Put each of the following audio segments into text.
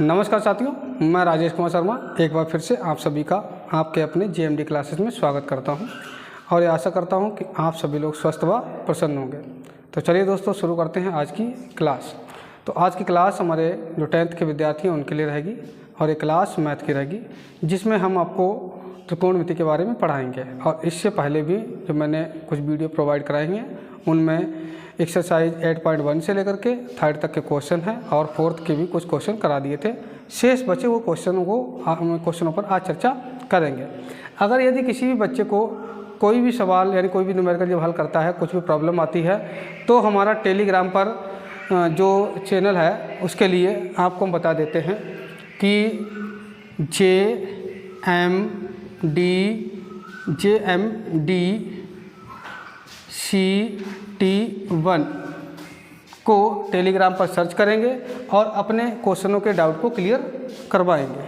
नमस्कार साथियों, मैं राजेश कुमार शर्मा एक बार फिर से आप सभी का आपके अपने जेएमडी क्लासेस में स्वागत करता हूं और ये आशा करता हूं कि आप सभी लोग स्वस्थ व प्रसन्न होंगे। तो चलिए दोस्तों, शुरू करते हैं आज की क्लास। तो आज की क्लास हमारे जो 10th के विद्यार्थी हैं उनके लिए रहेगी और ये क्लास मैथ की रहेगी, जिसमें हम आपको त्रिकोणमिति के बारे में पढ़ाएंगे। और इससे पहले भी जो मैंने कुछ वीडियो प्रोवाइड कराए हैं उनमें एक्सरसाइज 8.1 से लेकर के 3rd तक के क्वेश्चन हैं और 4th के भी कुछ क्वेश्चन करा दिए थे। शेष बचे वो क्वेश्चनों पर आज चर्चा करेंगे। अगर यदि किसी भी बच्चे को कोई भी सवाल यानी कोई भी न्यूमेरिकल जब हल करता है, कुछ भी प्रॉब्लम आती है, तो हमारा टेलीग्राम पर जो चैनल है उसके लिए आपको हम बता देते हैं कि JMDCT1 को टेलीग्राम पर सर्च करेंगे और अपने क्वेश्चनों के डाउट को क्लियर करवाएंगे।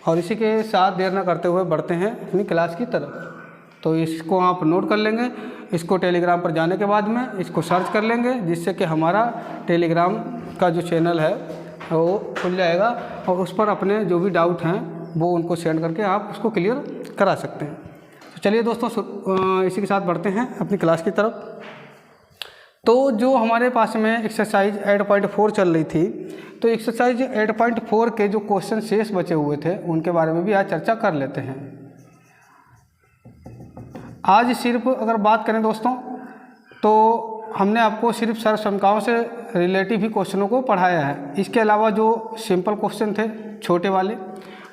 और इसी के साथ देर न करते हुए बढ़ते हैं अपनी क्लास की तरफ। तो इसको आप नोट कर लेंगे। इसको टेलीग्राम पर जाने के बाद में इसको सर्च कर लेंगे, जिससे कि हमारा टेलीग्राम का जो चैनल है वो खुल जाएगा और उस पर अपने जो भी डाउट हैं वो उनको सेंड करके आप उसको क्लियर करा सकते हैं। तो चलिए दोस्तों, इसी के साथ बढ़ते हैं अपनी क्लास की तरफ। तो जो हमारे पास में एक्सरसाइज 8.4 चल रही थी, तो एक्सरसाइज 8.4 के जो क्वेश्चन शेष बचे हुए थे उनके बारे में भी आज चर्चा कर लेते हैं। आज सिर्फ अगर बात करें दोस्तों, तो हमने आपको सिर्फ सर्वसमताओं से रिलेटिव ही क्वेश्चनों को पढ़ाया है। इसके अलावा जो सिंपल क्वेश्चन थे छोटे वाले,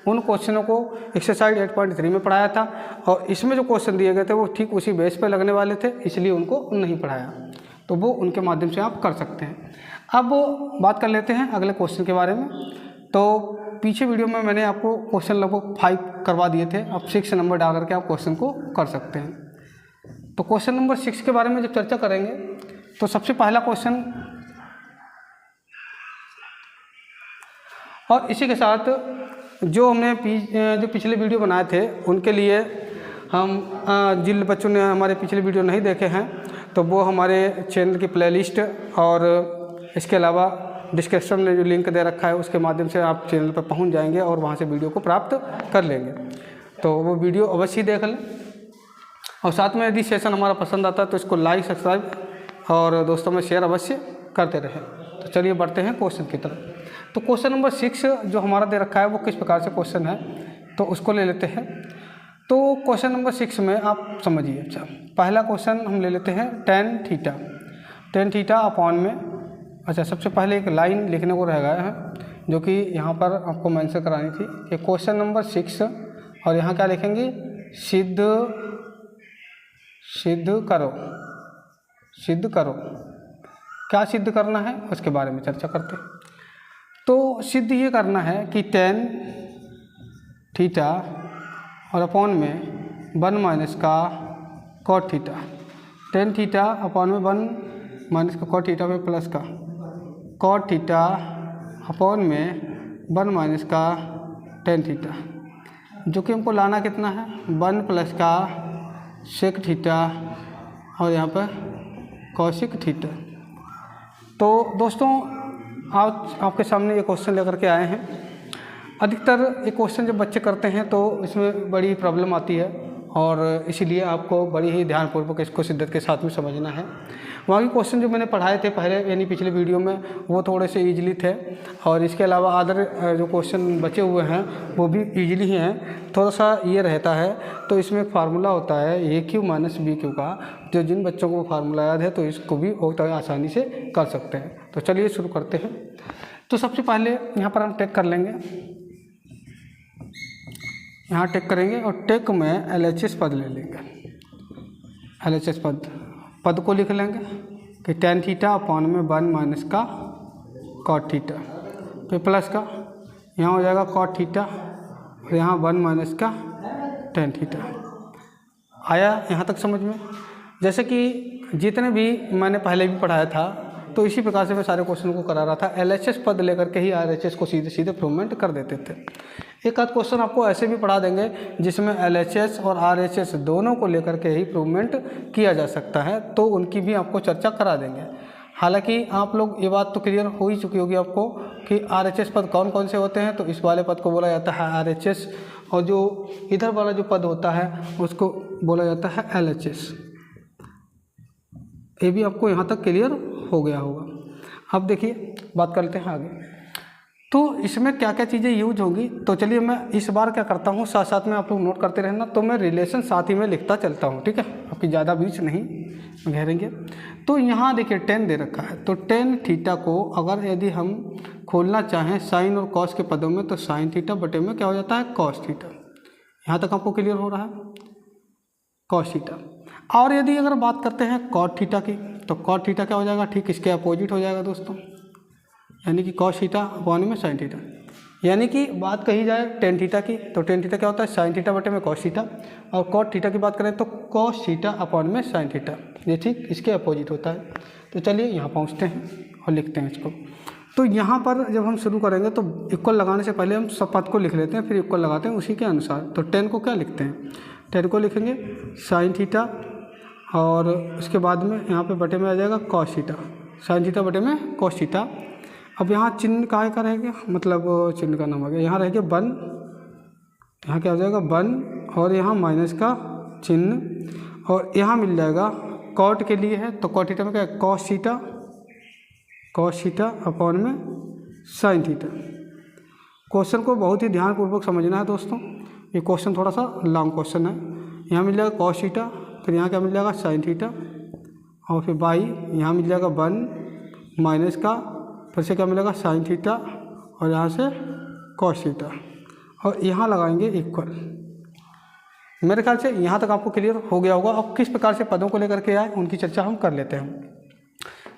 उन क्वेश्चनों को एक्सरसाइज 8.3 में पढ़ाया था और इसमें जो क्वेश्चन दिए गए थे वो ठीक उसी बेस पे लगने वाले थे, इसलिए उनको नहीं पढ़ाया। तो वो उनके माध्यम से आप कर सकते हैं। अब बात कर लेते हैं अगले क्वेश्चन के बारे में। तो पीछे वीडियो में मैंने आपको क्वेश्चन लगभग 5 करवा दिए थे। अब 6 नंबर डाल करके आप क्वेश्चन को कर सकते हैं। तो क्वेश्चन नंबर 6 के बारे में जब चर्चा करेंगे तो सबसे पहला क्वेश्चन, और इसी के साथ जो हमने जो पिछले वीडियो बनाए थे उनके लिए हम जिन बच्चों ने हमारे पिछले वीडियो नहीं देखे हैं तो वो हमारे चैनल की प्लेलिस्ट और इसके अलावा डिस्क्रिप्शन में जो लिंक दे रखा है उसके माध्यम से आप चैनल पर पहुंच जाएंगे और वहां से वीडियो को प्राप्त कर लेंगे। तो वो वीडियो अवश्य देख लें और साथ में यदि सेशन हमारा पसंद आता है तो इसको लाइक, सब्सक्राइब और दोस्तों में शेयर अवश्य करते रहें। तो चलिए बढ़ते हैं क्वेश्चन की तरफ। तो क्वेश्चन नंबर 6 जो हमारा दे रखा है वो किस प्रकार से क्वेश्चन है, तो उसको ले लेते हैं। तो क्वेश्चन नंबर 6 में आप समझिए। अच्छा, पहला क्वेश्चन हम ले लेते हैं tan थीटा अपॉन में। अच्छा, सबसे पहले एक लाइन लिखने को रह गया है जो कि यहाँ पर आपको मेंशन करानी थी कि क्वेश्चन नंबर 6 और यहाँ क्या लिखेंगे, सिद्ध करो। क्या सिद्ध करना है उसके बारे में चर्चा करते हैं। तो सिद्ध ये करना है कि tan थीटा और अपॉन में 1 माइनस का cot theta, tan theta upon में 1 माइनस का cot थीटा में प्लस का cot थीटा अपॉन में 1 माइनस का tan थीटा, जो कि हमको लाना कितना है 1 प्लस का sec थीटा और यहाँ पर cosec थीटा। तो दोस्तों आज आपके सामने ये क्वेश्चन लेकर के आए हैं। अधिकतर ये क्वेश्चन जब बच्चे करते हैं तो इसमें बड़ी प्रॉब्लम आती है और इसीलिए आपको बड़ी ही ध्यानपूर्वक इसको शिद्दत के साथ में समझना है। वहाँ के क्वेश्चन जो मैंने पढ़ाए थे पहले यानी पिछले वीडियो में वो थोड़े से ईजिली थे और इसके अलावा अदर जो क्वेश्चन बचे हुए हैं वो भी ईजिली ही हैं। थोड़ा सा ये रहता है, तो इसमें एक फार्मूला होता है AQ माइनस BQ का, जो जिन बच्चों को फार्मूला याद है तो इसको भी बहुत आसानी से कर सकते हैं। तो चलिए शुरू करते हैं। तो सबसे पहले यहाँ पर हम टेक कर लेंगे, यहाँ टेक करेंगे और टेक में LHS पद ले लेंगे। LHS पद को लिख लेंगे कि tan थीटा अपॉन में 1 माइनस का cot थीटा, फिर प्लस का यहाँ हो जाएगा cot थीटा और यहाँ 1 माइनस का tan थीटा। आया यहाँ तक समझ में? जैसे कि जितने भी मैंने पहले भी पढ़ाया था तो इसी प्रकार से मैं सारे क्वेश्चन को करा रहा था। LHS पद लेकर के ही RHS को सीधे सीधे प्रूवमेंट कर देते थे। एक आध क्वेश्चन आपको ऐसे भी पढ़ा देंगे जिसमें LHS और RHS दोनों को लेकर के ही प्रूवमेंट किया जा सकता है, तो उनकी भी आपको चर्चा करा देंगे। हालांकि आप लोग ये बात तो क्लियर हो ही चुकी होगी आपको कि RHS पद कौन कौन से होते हैं। तो इस वाले पद को बोला जाता है RHS, और जो इधर वाला जो पद होता है उसको बोला जाता है LHS। ये भी आपको यहाँ तक क्लियर हो गया होगा। अब देखिए बात करते हैं आगे, तो इसमें क्या क्या चीज़ें यूज होंगी। तो चलिए मैं इस बार क्या करता हूँ, साथ साथ में आप लोग नोट करते रहना, तो मैं रिलेशन साथ ही में लिखता चलता हूँ, ठीक है, आपकी ज़्यादा बीच नहीं घेरेंगे। तो यहाँ देखिए tan दे रखा है, तो tan थीटा को अगर यदि हम खोलना चाहें साइन और कॉस के पदों में, तो साइन थीटा बटे में क्या हो जाता है कॉस थीटा। यहाँ तक आपको क्लियर हो रहा है, कॉस थीटा। और यदि अगर बात करते हैं कॉट थीटा की, तो कॉट थीटा क्या हो जाएगा, ठीक इसके अपोजिट हो जाएगा दोस्तों, यानी कि कॉस थीटा अपॉन में साइन थीटा। यानी कि बात कही जाए टेन थीटा की, तो टेन थीटा क्या होता है साइन थीटा बटे में कॉस थीटा, और कॉट थीटा की बात करें तो कॉस थीटा अपॉन में साइन थीटा, ये ठीक इसके अपोजिट होता है। तो चलिए यहाँ पहुँचते हैं और लिखते हैं इसको। तो यहाँ पर जब हम शुरू करेंगे तो इक्वल लगाने से पहले हम सब पद को लिख लेते हैं, फिर इक्वल लगाते हैं उसी के अनुसार। तो टेन को क्या लिखते हैं, टेन को लिखेंगे साइन थीटा, और उसके बाद में यहाँ पे बटे में आ जाएगा कॉस थीटा, साइन थीटा बटे में कॉस थीटा। अब यहाँ चिन्ह काहे का रहेगा, मतलब चिन्ह का नाम आ गया, यहाँ रहेगा वन, यहाँ क्या हो जाएगा वन, और यहाँ माइनस का चिन्ह, और यहाँ मिल जाएगा कॉट के लिए है, तो कॉट थीटा में क्या है cos theta, cos theta upon में साइन थीटा। क्वेश्चन को बहुत ही ध्यानपूर्वक समझना है दोस्तों, ये क्वेश्चन थोड़ा सा लॉन्ग क्वेश्चन है। यहाँ मिल जाएगा कॉस थीटा, फिर यहाँ क्या मिल जाएगा साइन थीटा, और फिर बाई यहाँ मिल जाएगा वन माइनस का, फिर से क्या मिलेगा साइन थीटा, और यहाँ से कॉस थीटा, और यहाँ लगाएंगे इक्वल। मेरे ख्याल से यहाँ तक आपको क्लियर हो गया होगा। अब किस प्रकार से पदों को लेकर के आए उनकी चर्चा हम कर लेते हैं।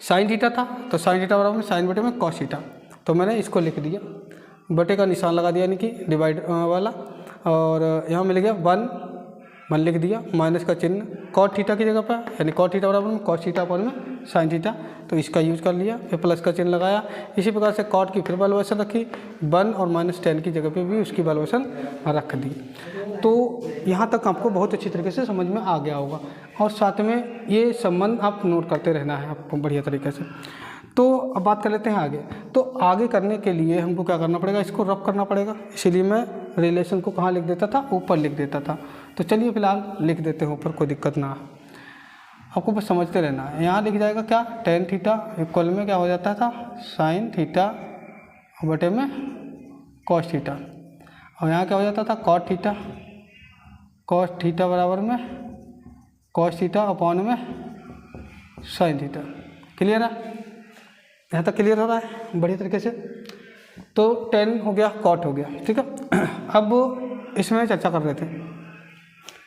साइन थीटा था, तो साइन थीटा बराबर में साइन बटे में कॉस थीटा, तो मैंने इसको लिख दिया, बटे का निशान लगा दिया यानी कि डिवाइड वाला, और यहाँ मिल गया वन लिख दिया, माइनस का चिन्ह कॉट थीटा की जगह पर, यानी कॉट थीटा बराबर में कॉस थीटा अपॉन में साइन थीटा, तो इसका यूज कर लिया, फिर प्लस का चिन्ह लगाया। इसी प्रकार से कॉट की फिर वैल्यूएशन रखी, वन और माइनस टेन की जगह पे भी उसकी वैल्यूएशन रख दी। तो यहाँ तक आपको बहुत अच्छी तरीके से समझ में आ गया होगा, और साथ में ये संबंध आप नोट करते रहना है आपको बढ़िया तरीके से। तो अब बात कर लेते हैं आगे। तो आगे करने के लिए हमको क्या करना पड़ेगा, इसको रब करना पड़ेगा, इसीलिए मैं रिलेशन को कहाँ लिख देता था, ऊपर लिख देता था। तो चलिए फिलहाल लिख देते हैं ऊपर, कोई दिक्कत ना है, आपको बस समझते रहना है। यहाँ लिख जाएगा क्या टेन थीटा इक्वल में क्या हो जाता था साइन थीटा बटे में कॉस थीटा, और यहाँ क्या हो जाता था कॉट थीटा, कॉस थीटा बराबर में कॉस थीटा अपॉन में साइन थीटा। क्लियर है, यहाँ तक क्लियर हो रहा है बढ़िया तरीके से। तो टेन हो गया, कॉट हो गया, ठीक है। अब इसमें चर्चा कर रहे थे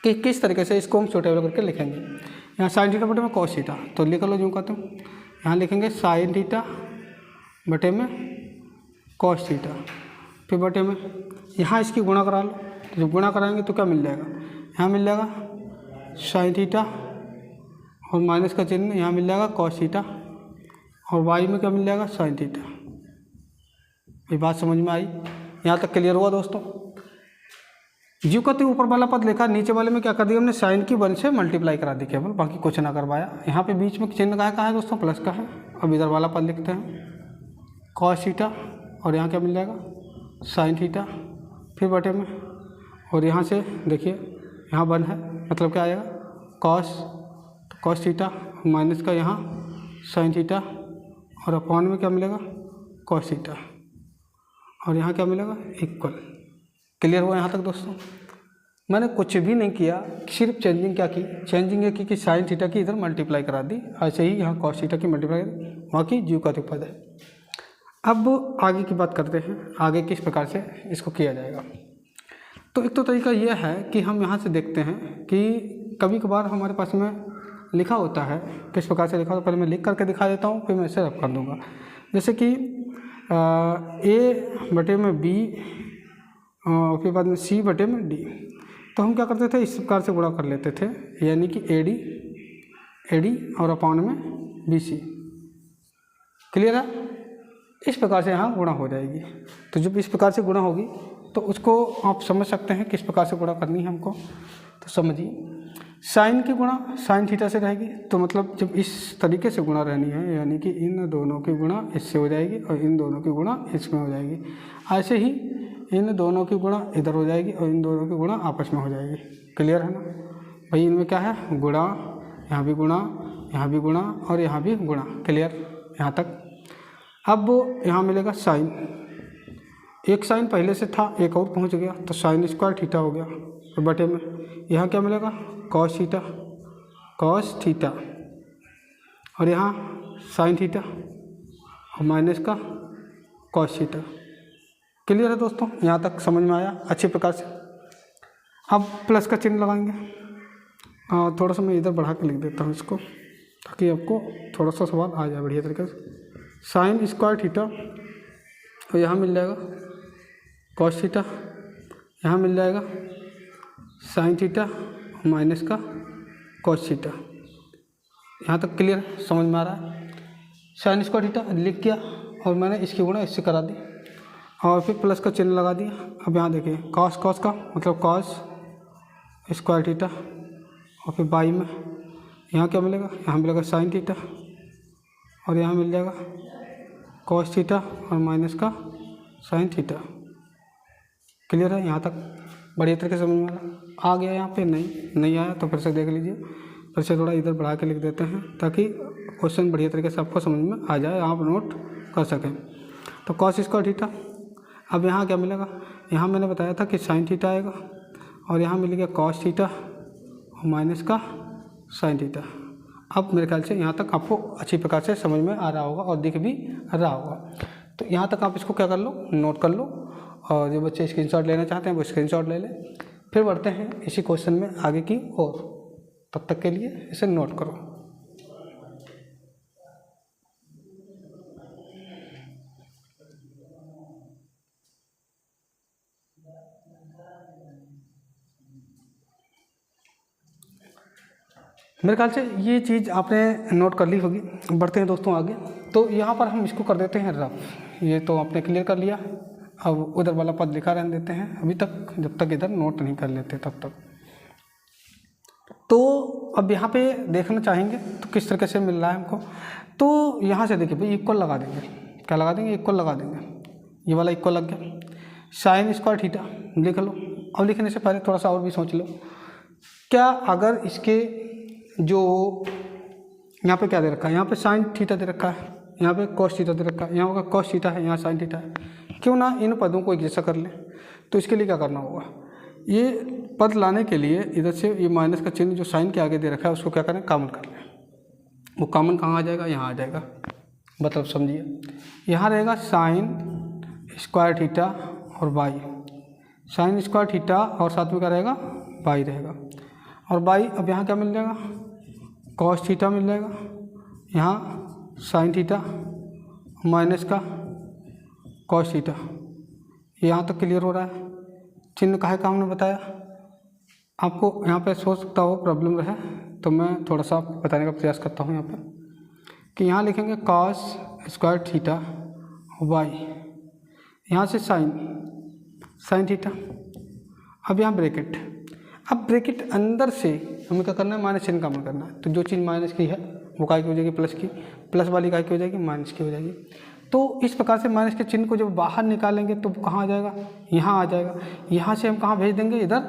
कि किस तरीके से इसको हम सुटेबल करके लिखेंगे। यहाँ साइन थीटा बटे में कॉस थीटा, तो लिख लो जो कहते हूँ, यहाँ लिखेंगे साइन थीटा बटे में कॉस थीटा, फिर बटे में यहाँ इसकी गुणा करा लो, तो जब गुणा कराएंगे तो क्या मिल जाएगा, यहाँ मिल जाएगा साइन थीटा और माइनस का चिन्ह, यहाँ मिल जाएगा कॉस थीटा, और वाई में क्या मिल जाएगा साइन थीटा। ये बात समझ में आई, यहाँ तक क्लियर हुआ दोस्तों। जीव कहते ऊपर वाला पद लिखा, नीचे वाले में क्या कर दिया हमने साइन की वन से मल्टीप्लाई करा दी केवल, बाकी कुछ ना करवाया। यहाँ पे बीच में चिन्ह का है दोस्तों, प्लस का है। अब इधर वाला पद लिखते हैं कॉस थीटा, और यहाँ क्या मिल जाएगा साइन थीटा, फिर बटे में, और यहाँ से देखिए यहाँ वन है, मतलब क्या आएगा कॉस, तो कॉस थीटा माइनस का यहाँ साइन थीटा, और अपॉन में क्या मिलेगा कॉस थीटा, और यहाँ क्या मिलेगा इक्वल। क्लियर हुआ यहाँ तक दोस्तों। मैंने कुछ भी नहीं किया, सिर्फ चेंजिंग क्या की, चेंजिंग ये की कि साइन थीटा की इधर मल्टीप्लाई करा दी, ऐसे ही यहाँ कॉस थीटा की मल्टीप्लाई, वहाँ की जीव का पद है। अब आगे की बात करते हैं, आगे किस प्रकार से इसको किया जाएगा। तो एक तो तरीका यह है कि हम यहाँ से देखते हैं कि कभी कभार हमारे पास में लिखा होता है, किस प्रकार से लिखा होता है पहले मैं लिख करके दिखा देता हूँ, फिर मैं इसे रब कर दूँगा। जैसे कि ए बटे में बी, और फिर बाद में सी बटे में डी, तो हम क्या करते थे इस प्रकार से गुणा कर लेते थे, यानी कि ए डी और अपॉन में बी सी। क्लियर है, इस प्रकार से यहाँ गुणा हो जाएगी। तो जब इस प्रकार से गुणा होगी तो उसको आप समझ सकते हैं किस प्रकार से गुणा करनी है हमको। तो समझिए साइन की गुणा साइन थीटा से रहेगी, तो मतलब जब इस तरीके से गुणा रहनी है, यानी कि इन दोनों की गुणा इससे हो जाएगी और इन दोनों की गुणा इसमें हो जाएगी। ऐसे ही इन दोनों की गुणा इधर हो जाएगी और इन दोनों की गुणा आपस में हो जाएगी। क्लियर है ना भाई? इनमें क्या है? गुणा, यहाँ भी गुणा, यहाँ भी गुणा और यहाँ भी गुणा। क्लियर यहाँ तक? अब यहाँ मिलेगा साइन, एक साइन पहले से था, एक और पहुँच गया तो साइन स्क्वायर थीटा हो गया। और बटे में यहाँ क्या मिलेगा? कॉस थीटा, कॉस थीटा, और यहाँ साइन थीटा और माइनस का कॉस थीटा। क्लियर है दोस्तों? यहाँ तक समझ में आया अच्छे प्रकार से। अब प्लस का चिन्ह लगाएंगे। थोड़ा सा मैं इधर बढ़ा के लिख देता हूँ इसको, ताकि आपको थोड़ा सा सवाल आ जाए बढ़िया तरीके से। साइन स्क्वायर थीटा और यहाँ मिल जाएगा कॉस थीटा, यहाँ मिल जाएगा साइन थीटा माइनस का कॉस थीटा। यहाँ तक क्लियर समझ में आ रहा है? साइन स्क्वायर थीटा लिख किया और मैंने इसकी गुणा इससे करा दी और फिर प्लस का चिन्ह लगा दिया। अब यहाँ देखिए कॉस कॉस का मतलब कॉस स्क्वायर थीटा और फिर बाई में यहाँ क्या मिलेगा? यहाँ मिलेगा साइन थीटा और यहाँ मिल जाएगा कॉस थीटा और माइनस का साइन थीटा। क्लियर है? यहाँ तक बढ़िया तरीके से समझ में आ गया? यहाँ पे नहीं आया तो फिर से देख लीजिए, फिर से थोड़ा इधर बढ़ा के लिख देते हैं ताकि क्वेश्चन बढ़िया तरीके से आपको समझ में आ जाए, आप नोट कर सकें। तो कॉस स्क्वायर थीटा, अब यहाँ क्या मिलेगा? यहाँ मैंने बताया था कि साइन थीटा आएगा और यहाँ मिल गया कॉस थीटा और माइनस का साइन थीटा। अब मेरे ख्याल से यहाँ तक आपको अच्छी प्रकार से समझ में आ रहा होगा और दिख भी रहा होगा। तो यहाँ तक आप इसको क्या कर लो? नोट कर लो, और जो बच्चे स्क्रीनशॉट लेना चाहते हैं वो स्क्रीनशॉट ले लें। फिर बढ़ते हैं इसी क्वेश्चन में आगे की ओर, तब तक के लिए इसे नोट करो। मेरे ख्याल से ये चीज़ आपने नोट कर ली होगी। बढ़ते हैं दोस्तों आगे। तो यहाँ पर हम इसको कर देते हैं रफ। ये तो आपने क्लियर कर लिया। अब उधर वाला पद लिखा रहने देते हैं अभी तक, जब तक इधर नोट नहीं कर लेते तब तक। तो अब यहाँ पे देखना चाहेंगे तो किस तरीके से मिल रहा है हमको। तो यहाँ से देखिए भाई इक्वल लगा देंगे। क्या लगा देंगे? इक्वल लगा देंगे। ये वाला इक्वल लग गया। साइन स्क्वायर थीटा लिख लो। अब लिखने से पहले थोड़ा सा और भी सोच लो, क्या अगर इसके जो यहाँ पे क्या दे रखा है? यहाँ पे साइन थीटा दे रखा है, यहाँ पे कॉस थीटा दे रखा है, यहाँ होगा कॉस थीटा है, यहाँ साइन थीटा है। क्यों ना इन पदों को एक जैसा कर लें। तो इसके लिए क्या करना होगा? ये पद लाने के लिए इधर से ये माइनस का चिन्ह जो साइन के आगे दे रखा है उसको क्या करें? कॉमन कर लें। वो कॉमन कहाँ आ जाएगा? यहाँ आ जाएगा। मतलब समझिए, यहाँ रहेगा साइन स्क्वायर थीटा और बाई, साइन स्क्वायर थीटा और साथ में क्या रहेगा? बाई रहेगा। और बाई अब यहाँ क्या मिल जाएगा? कॉस थीटा मिल जाएगा, यहाँ साइन थीटा माइनस का कॉस थीटा। यहाँ तक क्लियर हो रहा है? चिन्ह काहे का हमने बताया आपको, यहाँ पे सोच सकता हो प्रॉब्लम रहे तो मैं थोड़ा सा बताने का प्रयास करता हूँ यहाँ पे कि यहाँ लिखेंगे कॉस स्क्वायर थीटा वाई, यहाँ से साइन थीटा। अब यहाँ ब्रैकेट, अब ब्रैकेट अंदर से हमें क्या करना है? माइनस चिन्ह कॉमन करना है। तो जो चीज़ माइनस की है वो काय की हो जाएगी? प्लस की। प्लस वाली काय की हो जाएगी? माइनस की हो जाएगी। तो इस प्रकार से माइनस के चिन्ह को जब बाहर निकालेंगे तो कहाँ आ जाएगा? यहाँ आ जाएगा। यहाँ से हम कहाँ भेज देंगे? इधर।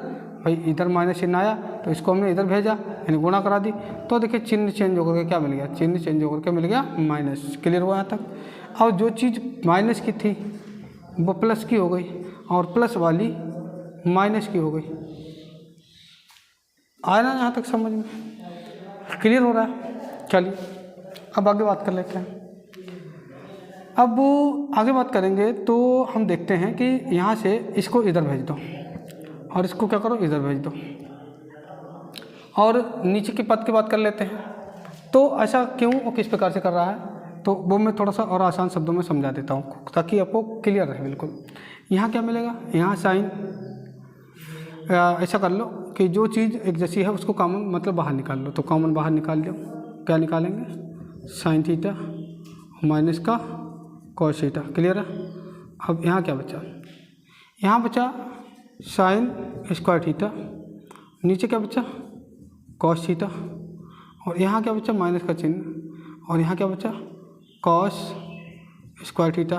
भाई इधर माइनस चिन्ह आया तो इसको हमने इधर भेजा, यानी गुणा करा दी। तो देखिए चिन्ह चेंज होकर के क्या मिल गया? चिन्ह चेंज होकर के मिल गया माइनस। क्लियर हुआ यहाँ तक? और जो चीज़ माइनस की थी वो प्लस की हो गई और प्लस वाली माइनस की हो गई। आया ना यहाँ तक समझ में? क्लियर हो रहा है? चलिए अब आगे बात कर लेते हैं। अब आगे बात करेंगे तो हम देखते हैं कि यहाँ से इसको इधर भेज दो और इसको क्या करो? इधर भेज दो। और नीचे के पद की बात कर लेते हैं। तो ऐसा क्यों और किस प्रकार से कर रहा है तो वो मैं थोड़ा सा और आसान शब्दों में समझा देता हूँ ताकि आपको क्लियर रहे बिल्कुल। यहाँ क्या मिलेगा? यहाँ साइन, ऐसा कर लो कि जो चीज़ एक जैसी है उसको कॉमन मतलब बाहर निकाल लो। तो कॉमन बाहर निकाल लो, क्या निकालेंगे? साइन थीटा माइनस का कॉस थीटा। क्लियर है? अब यहाँ क्या बचा? यहाँ बचा साइन स्क्वायर थीटा, नीचे क्या बचा? कॉस थीटा, और यहाँ क्या बचा माइनस का चिन्ह, और यहाँ क्या बचा कॉस स्क्वायर थीटा,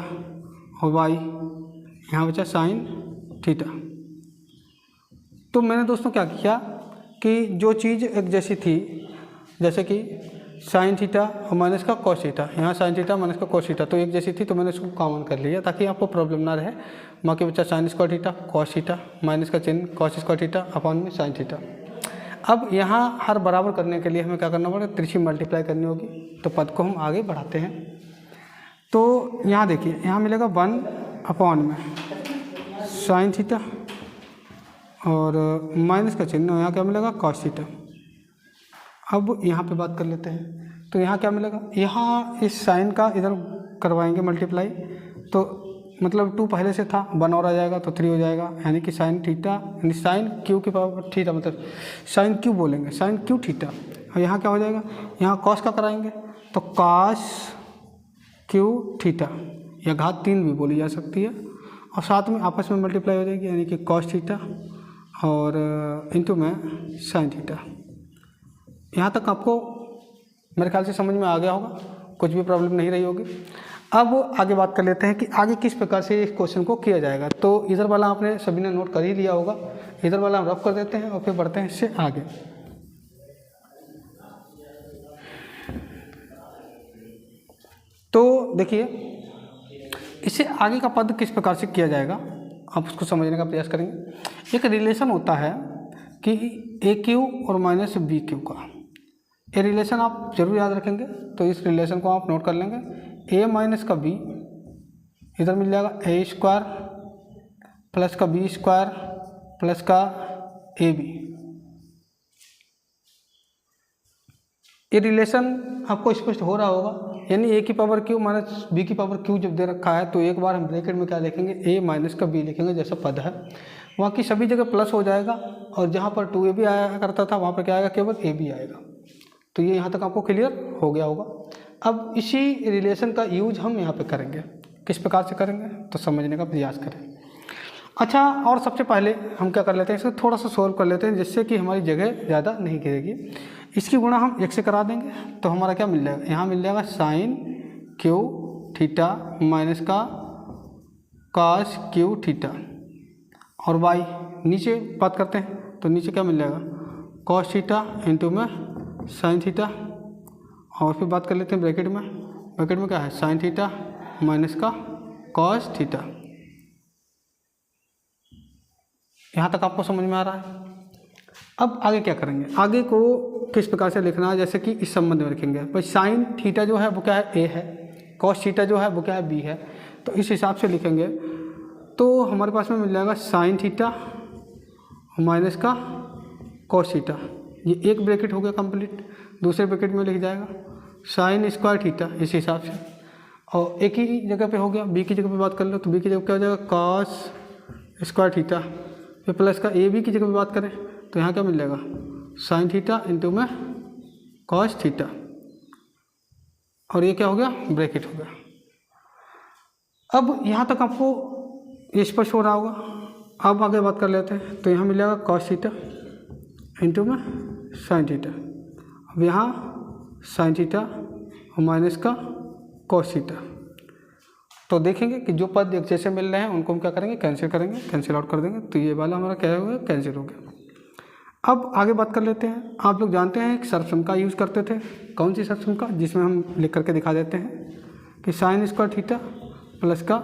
और वाई यहाँ बचा साइन थीटा। तो मैंने दोस्तों क्या किया कि जो चीज़ एक जैसी थी, जैसे कि साइन थीटा और माइनस का कॉस थीटा, यहाँ साइन थीटा माइनस का कॉस थीटा तो एक जैसी थी, तो मैंने इसको कॉमन कर लिया ताकि आपको प्रॉब्लम ना रहे। बाकी बचा sine square theta cos theta, minus का चिन्ह कॉस स्क्वायर थीटा अपॉन में साइन थीटा। अब यहाँ हर बराबर करने के लिए हमें क्या करना पड़ेगा, त्रिची मल्टीप्लाई करनी होगी। तो पद को हम आगे बढ़ाते हैं। तो यहाँ देखिए, यहाँ मिलेगा 1 अपॉन में साइन थीटा और माइनस का चिन्ह, यहाँ क्या मिलेगा कॉस थीटा। अब यहाँ पे बात कर लेते हैं। तो यहाँ क्या मिलेगा, यहाँ इस साइन का इधर करवाएंगे मल्टीप्लाई, तो मतलब 2 पहले से था, 1 और आ जाएगा तो 3 हो जाएगा, यानी कि साइन थीटा, यानी साइन क्यू की पावर थीटा, मतलब साइन क्यू बोलेंगे, साइन क्यू थीटा। और यहाँ क्या हो जाएगा, यहाँ कॉस का कराएंगे तो कॉस क्यू थीटा, या घात 3 भी बोली जा सकती है, और साथ में आपस में मल्टीप्लाई हो जाएगी, यानी कि कॉस थीटा और इंटू में साइन थीटा। यहाँ तक आपको मेरे ख्याल से समझ में आ गया होगा, कुछ भी प्रॉब्लम नहीं रही होगी। अब आगे बात कर लेते हैं कि आगे किस प्रकार से इस क्वेश्चन को किया जाएगा। तो इधर वाला आपने सभी ने नोट कर ही लिया होगा, इधर वाला हम रफ कर देते हैं और फिर बढ़ते हैं इससे आगे। तो देखिए, इससे आगे का पद किस प्रकार से किया जाएगा आप उसको समझने का प्रयास करेंगे। एक रिलेशन होता है कि ए क्यू और माइनस बी क्यू का, ये रिलेशन आप जरूर याद रखेंगे। तो इस रिलेशन को आप नोट कर लेंगे, ए माइनस का बी इधर मिल जाएगा ए स्क्वायर प्लस का बी स्क्वायर प्लस का ए बी। ये रिलेशन आपको स्पष्ट हो रहा होगा, यानी ए की पावर क्यू माइनस बी की पावर क्यू जब दे रखा है तो एक बार हम ब्रैकेट में क्या लिखेंगे, ए माइनस का बी लिखेंगे जैसा पद है। वहाँ की सभी जगह प्लस हो जाएगा, और जहाँ पर 2ab आया करता था वहाँ पर क्या आएगा, केवल ए बी आएगा। तो ये यहाँ तक आपको क्लियर हो गया होगा। अब इसी रिलेशन का यूज हम यहाँ पे करेंगे, किस प्रकार से करेंगे तो समझने का प्रयास करें। अच्छा, और सबसे पहले हम क्या कर लेते हैं, इसको थोड़ा सा सोल्व कर लेते हैं जिससे कि हमारी जगह ज़्यादा नहीं गिरेगी। इसकी गुणा हम 1 से करा देंगे तो हमारा क्या मिल जाएगा, यहाँ मिल जाएगा साइन क्यू थीटा माइनस का कॉस क्यू थीटा, और वाई नीचे बात करते हैं तो नीचे क्या मिल जाएगा, कॉस थीटा इंटू में साइन थीटा, और फिर बात कर लेते हैं ब्रैकेट में क्या है, साइन थीटा माइनस का कॉस थीटा। यहाँ तक आपको समझ में आ रहा है। अब आगे क्या करेंगे, आगे को किस प्रकार से लिखना है, जैसे कि इस संबंध में रखेंगे। भाई साइन थीटा जो है वो क्या है, ए है, कॉस थीटा जो है वो क्या है, बी है। तो इस हिसाब से लिखेंगे तो हमारे पास में मिल जाएगा साइन थीटा माइनस का कॉस थीटा, ये एक ब्रैकेट हो गया कंप्लीट। दूसरे ब्रैकेट में लिख जाएगा साइन स्क्वायर थीटा इस हिसाब से, और एक ही जगह पे हो गया, बी की जगह पे बात कर लो तो बी की जगह क्या हो जाएगा, कॉस स्क्वायर थीटा, फिर प्लस का ए बी की जगह पे बात करें तो यहाँ क्या मिल जाएगा, साइन थीटा इंटू में कॉस थीटा, और ये क्या हो गया, ब्रैकेट हो गया। अब यहाँ तक आपको ये स्पष्ट हो रहा होगा। अब आगे बात कर लेते हैं तो यहाँ मिल जाएगा कॉस थीटा इंटू में साइन थीटा। अब यहाँ साइन थीटा और माइनस का कॉस थीटा। तो देखेंगे कि जो पद एक जैसे मिल रहे हैं उनको हम क्या करेंगे, कैंसिल करेंगे, कैंसिल आउट कर देंगे। तो ये वाला हमारा क्या हो गया, कैंसिल हो गया। अब आगे बात कर लेते हैं। आप लोग जानते हैं कि सर्वसम यूज़ करते थे, कौन सी सर्वसम का, जिसमें हम लिख करके दिखा देते हैं कि साइन स्क्वायर थीटा प्लस का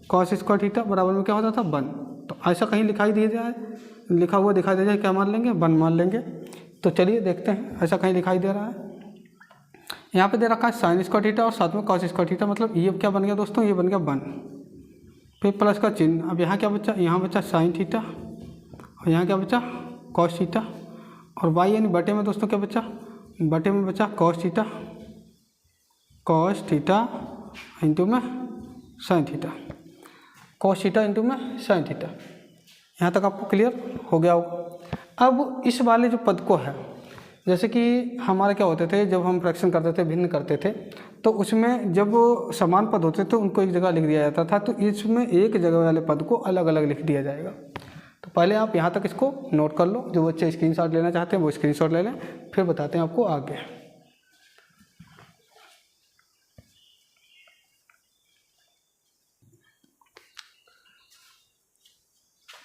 कॉस स्क्वायर थीटा बराबर में क्या होता था, 1। तो ऐसा कहीं लिखाई दिया जाए, लिखा हुआ दिखाई दे जाए, क्या मान लेंगे, 1 मान लेंगे। तो चलिए देखते हैं, ऐसा कहीं दिखाई दे रहा है। यहाँ पे दे रखा है साइन स्क्वायर थीटा और साथ में कॉस स्क्वायर थीटा, मतलब ये क्या बन गया दोस्तों, ये बन गया 1, फिर प्लस का चिन्ह। अब यहाँ क्या बचा, यहाँ बचा साइन थीटा और यहाँ क्या बचा, कॉस थीटा, और वाई यानी बटे में दोस्तों क्या बचा, बटे में बचा कॉस थीटा इंटू में sine theta, cos theta into में साइन थीटा। यहाँ तक आपको क्लियर हो गया होगा। अब इस वाले जो पद को है, जैसे कि हमारे क्या होते थे, जब हम फ्रैक्शन करते थे, भिन्न करते थे, तो उसमें जब समान पद होते थे उनको एक जगह लिख दिया जाता था। तो इसमें एक जगह वाले पद को अलग अलग लिख दिया जाएगा। तो पहले आप यहाँ तक इसको नोट कर लो, जो बच्चे स्क्रीनशॉट लेना चाहते हैं वो स्क्रीनशॉट ले लें, फिर बताते हैं आपको आगे।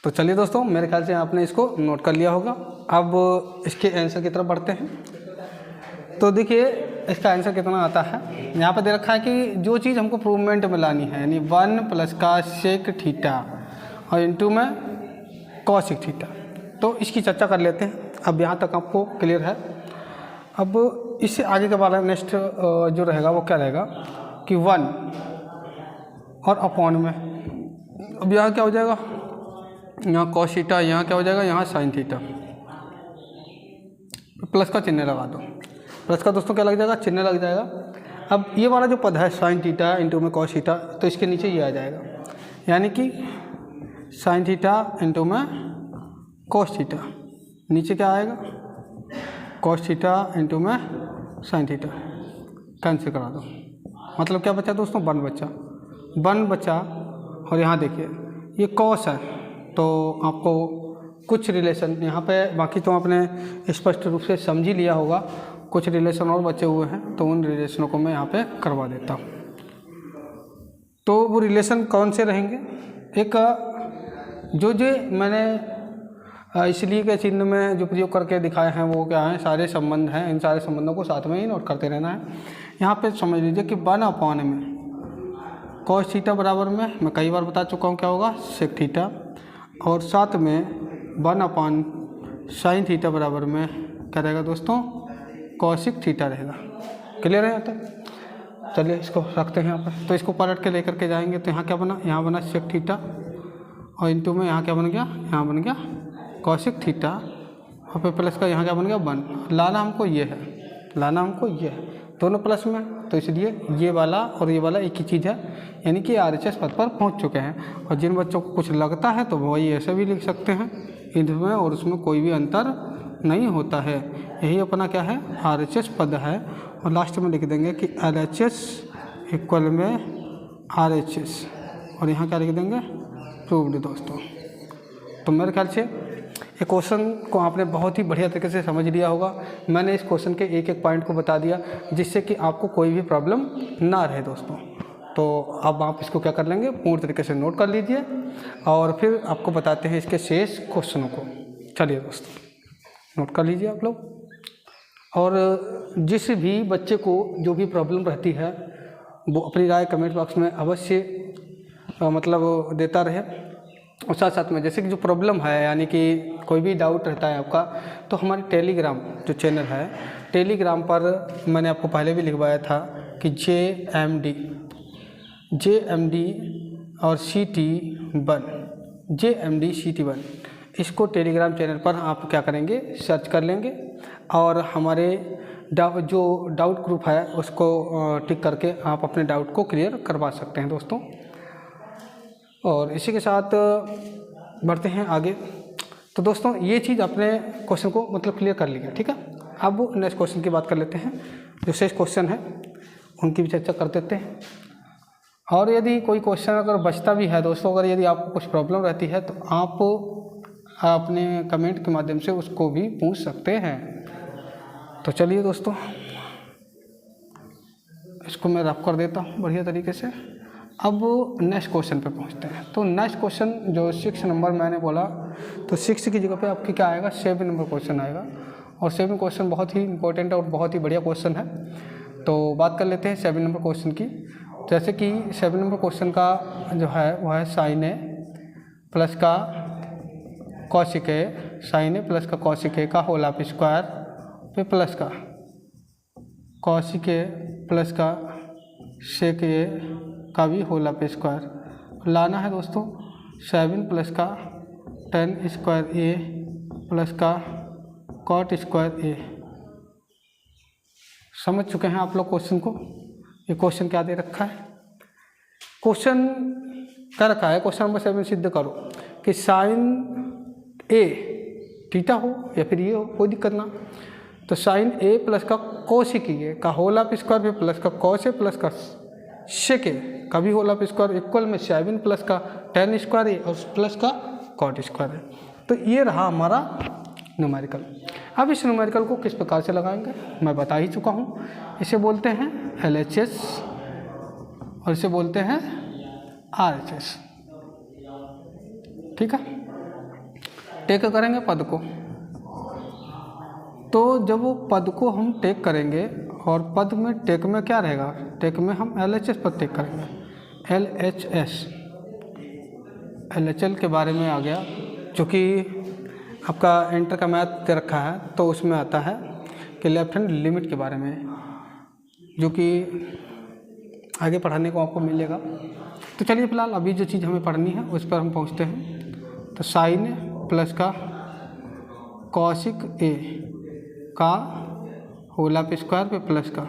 तो चलिए दोस्तों, मेरे ख्याल से आपने इसको नोट कर लिया होगा। अब इसके आंसर की तरफ बढ़ते हैं। तो देखिए इसका आंसर कितना आता है, यहाँ पर दे रखा है कि जो चीज़ हमको प्रूवमेंट में लानी है, यानी 1 प्लस का सेक थीटा और इंटू में कॉसिक थीटा। तो इसकी चर्चा कर लेते हैं। अब यहाँ तक आपको क्लियर है। अब इससे आगे के बारे में नेक्स्ट जो रहेगा वो क्या रहेगा कि 1 और अपॉन में, अब यहाँ क्या हो जाएगा, यहाँ कॉस थीटा, यहाँ क्या हो जाएगा, यहाँ साइन थीटा, प्लस का चिन्ह लगा दो। प्लस का दोस्तों क्या लग जाएगा, चिन्ह लग जाएगा। अब ये वाला जो पद है साइन थीटा इंटू में कॉस थीटा, तो इसके नीचे ये आ जाएगा, यानी कि साइन थीटा इंटू में कॉस थीटा, नीचे क्या आएगा, कॉस थीटा इंटू में साइन थीटा, कैंसिल करा दो। मतलब क्या बचा दोस्तों, 1 बचा, 1 बचा। और यहाँ देखिए ये कॉस है, तो आपको कुछ रिलेशन यहाँ पे, बाकी तो आपने स्पष्ट रूप से समझ ही लिया होगा, कुछ रिलेशन और बचे हुए हैं, तो उन रिलेशनों को मैं यहाँ पे करवा देता हूँ। तो वो रिलेशन कौन से रहेंगे, एक जो मैंने इसलिए के चिन्ह में जो प्रयोग करके दिखाए हैं वो क्या है, सारे संबंध हैं, इन सारे संबंधों को साथ में ही नोट करते रहना है। यहाँ पे समझ लीजिए कि 1 अपॉन में कॉस थीटा बराबर में, मैं कई बार बता चुका हूँ क्या होगा, सेक थीटा, और साथ में 1 अपॉन साइन थीटा बराबर में क्या रहेगा दोस्तों, कॉसिक थीटा रहेगा। क्लियर है यहाँ तक। चलिए इसको रखते हैं यहाँ पर। तो इसको पलट के लेकर के जाएंगे, तो यहाँ क्या बना, यहाँ बना सेक थीटा और इंटू में यहाँ क्या बन गया, यहाँ बन गया कॉसिक थीटा, और फिर प्लस का यहाँ क्या बन गया 1। लाना हमको ये है, लाना हमको ये है, दोनों प्लस में, तो इसलिए ये वाला और ये वाला एक ही चीज़ है, यानी कि RHS पद पर पहुंच चुके हैं। और जिन बच्चों को कुछ लगता है तो वही ऐसे भी लिख सकते हैं, इनमें और उसमें कोई भी अंतर नहीं होता है। यही अपना क्या है, RHS पद है। और लास्ट में लिख देंगे कि LHS इक्वल में RHS, और यहाँ क्या लिख देंगे, प्रूव्ड दोस्तों। तो मेरे ख्याल से ये क्वेश्चन को आपने बहुत ही बढ़िया तरीके से समझ लिया होगा। मैंने इस क्वेश्चन के एक एक पॉइंट को बता दिया, जिससे कि आपको कोई भी प्रॉब्लम ना रहे दोस्तों। तो अब आप इसको क्या कर लेंगे, पूर्ण तरीके से नोट कर लीजिए, और फिर आपको बताते हैं इसके शेष क्वेश्चनों को। चलिए दोस्तों नोट कर लीजिए आप लोग। और जिस भी बच्चे को जो भी प्रॉब्लम रहती है वो अपनी राय कमेंट बॉक्स में अवश्य मतलब देता रहे। और साथ साथ में जैसे कि जो प्रॉब्लम है, यानी कि कोई भी डाउट रहता है आपका, तो हमारे टेलीग्राम जो चैनल है, टेलीग्राम पर मैंने आपको पहले भी लिखवाया था कि JMD और CT1, JMD CT1, इसको टेलीग्राम चैनल पर आप क्या करेंगे, सर्च कर लेंगे, और हमारे जो डाउट ग्रुप है उसको टिक करके आप अपने डाउट को क्लियर करवा सकते हैं दोस्तों। और इसी के साथ बढ़ते हैं आगे। तो दोस्तों ये चीज़ अपने क्वेश्चन को मतलब क्लियर कर लिया, ठीक है। अब नेक्स्ट क्वेश्चन की बात कर लेते हैं, जो शेष क्वेश्चन है उनकी भी चर्चा कर देते हैं। और यदि कोई क्वेश्चन अगर बचता भी है दोस्तों, अगर यदि आपको कुछ प्रॉब्लम रहती है तो आप अपने कमेंट के माध्यम से उसको भी पूछ सकते हैं। तो चलिए दोस्तों इसको मैं रफ कर देता हूँ बढ़िया तरीके से। अब नेक्स्ट क्वेश्चन पे पहुँचते हैं। तो नेक्स्ट क्वेश्चन जो 6 नंबर मैंने बोला, तो 6 की जगह पे आपकी क्या आएगा, 7 नंबर क्वेश्चन आएगा। और 7 क्वेश्चन बहुत ही इंपॉर्टेंट और बहुत ही बढ़िया क्वेश्चन है। तो बात कर लेते हैं 7 नंबर क्वेश्चन की। जैसे कि 7 नंबर क्वेश्चन का जो है वह है साइन ए प्लस का कॉसिक ए, साइन ए प्लस का कॉसिक ए का होल ऑफ स्क्वायर पे प्लस का कॉसिक ए प्लस का सेक ए का भी होल ऑफ स्क्वायर लाना है दोस्तों। 7 प्लस का tan स्क्वायर ए प्लस का कॉट स्क्वायर ए। समझ चुके हैं आप लोग क्वेश्चन को। ये क्वेश्चन क्या दे रखा है, क्वेश्चन क्या रखा है, क्वेश्चन नंबर 7 सिद्ध करो कि साइन ए थीटा हो या फिर ये हो, कोई दिक्कत ना। तो साइन ए प्लस का कोसिक ए का होल ऑफ स्क्वायर पे प्लस का कॉस ए प्लस का सेक ए का भी होल ऑफ स्क्वायर इक्वल में 7 प्लस का tan स्क्वायर ए और प्लस का कॉट स्क्वायर है। तो ये रहा हमारा न्यूमेरिकल। अब इस न्यूमेरिकल को किस प्रकार से लगाएंगे मैं बता ही चुका हूँ। इसे बोलते हैं LHS और इसे बोलते हैं RHS। ठीक है, टेक करेंगे पद को, तो जब वो पद को हम टेक करेंगे और पद में टेक में क्या रहेगा, टेक में हम LHS पर टेक करेंगे। LHS LHL के बारे में आ गया, चूँकि आपका इंटर का मैथ दे रखा है तो उसमें आता है कि लेफ्ट हैंड लिमिट के बारे में, जो कि आगे पढ़ाने को आपको मिलेगा। तो चलिए फिलहाल अभी जो चीज़ हमें पढ़नी है उस पर हम पहुँचते हैं। तो साइन प्लस का कॉसिक ए का होल ऑफ स्क्वायर पे प्लस का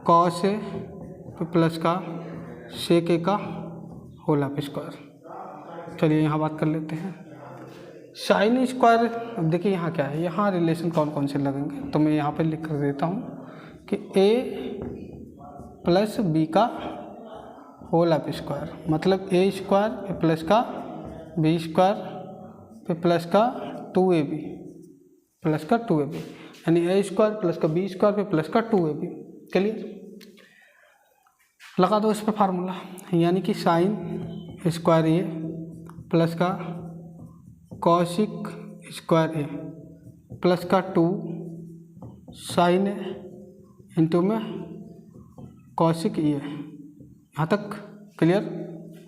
कॉस ए पे प्लस का सेक ए का होल ऑफ स्क्वायर। चलिए यहाँ बात कर लेते हैं साइन स्क्वायर। अब देखिए यहाँ क्या है, यहाँ रिलेशन कौन कौन से लगेंगे, तो मैं यहाँ पे लिख कर देता हूँ कि a प्लस बी का होल ऑफ स्क्वायर, मतलब a स्क्वायर पे प्लस का b स्क्वायर पे प्लस का 2ab प्लस का 2ab, यानी a स्क्वायर प्लस का b स्क्वायर पे प्लस का 2ab। चलिए लगा दो इस पर फार्मूला, यानी कि साइन स्क्वायर ए प्लस का कॉसिक स्क्वायर ए प्लस का 2 साइन ए इंटू में कॉसिक ए। यहाँ तक क्लियर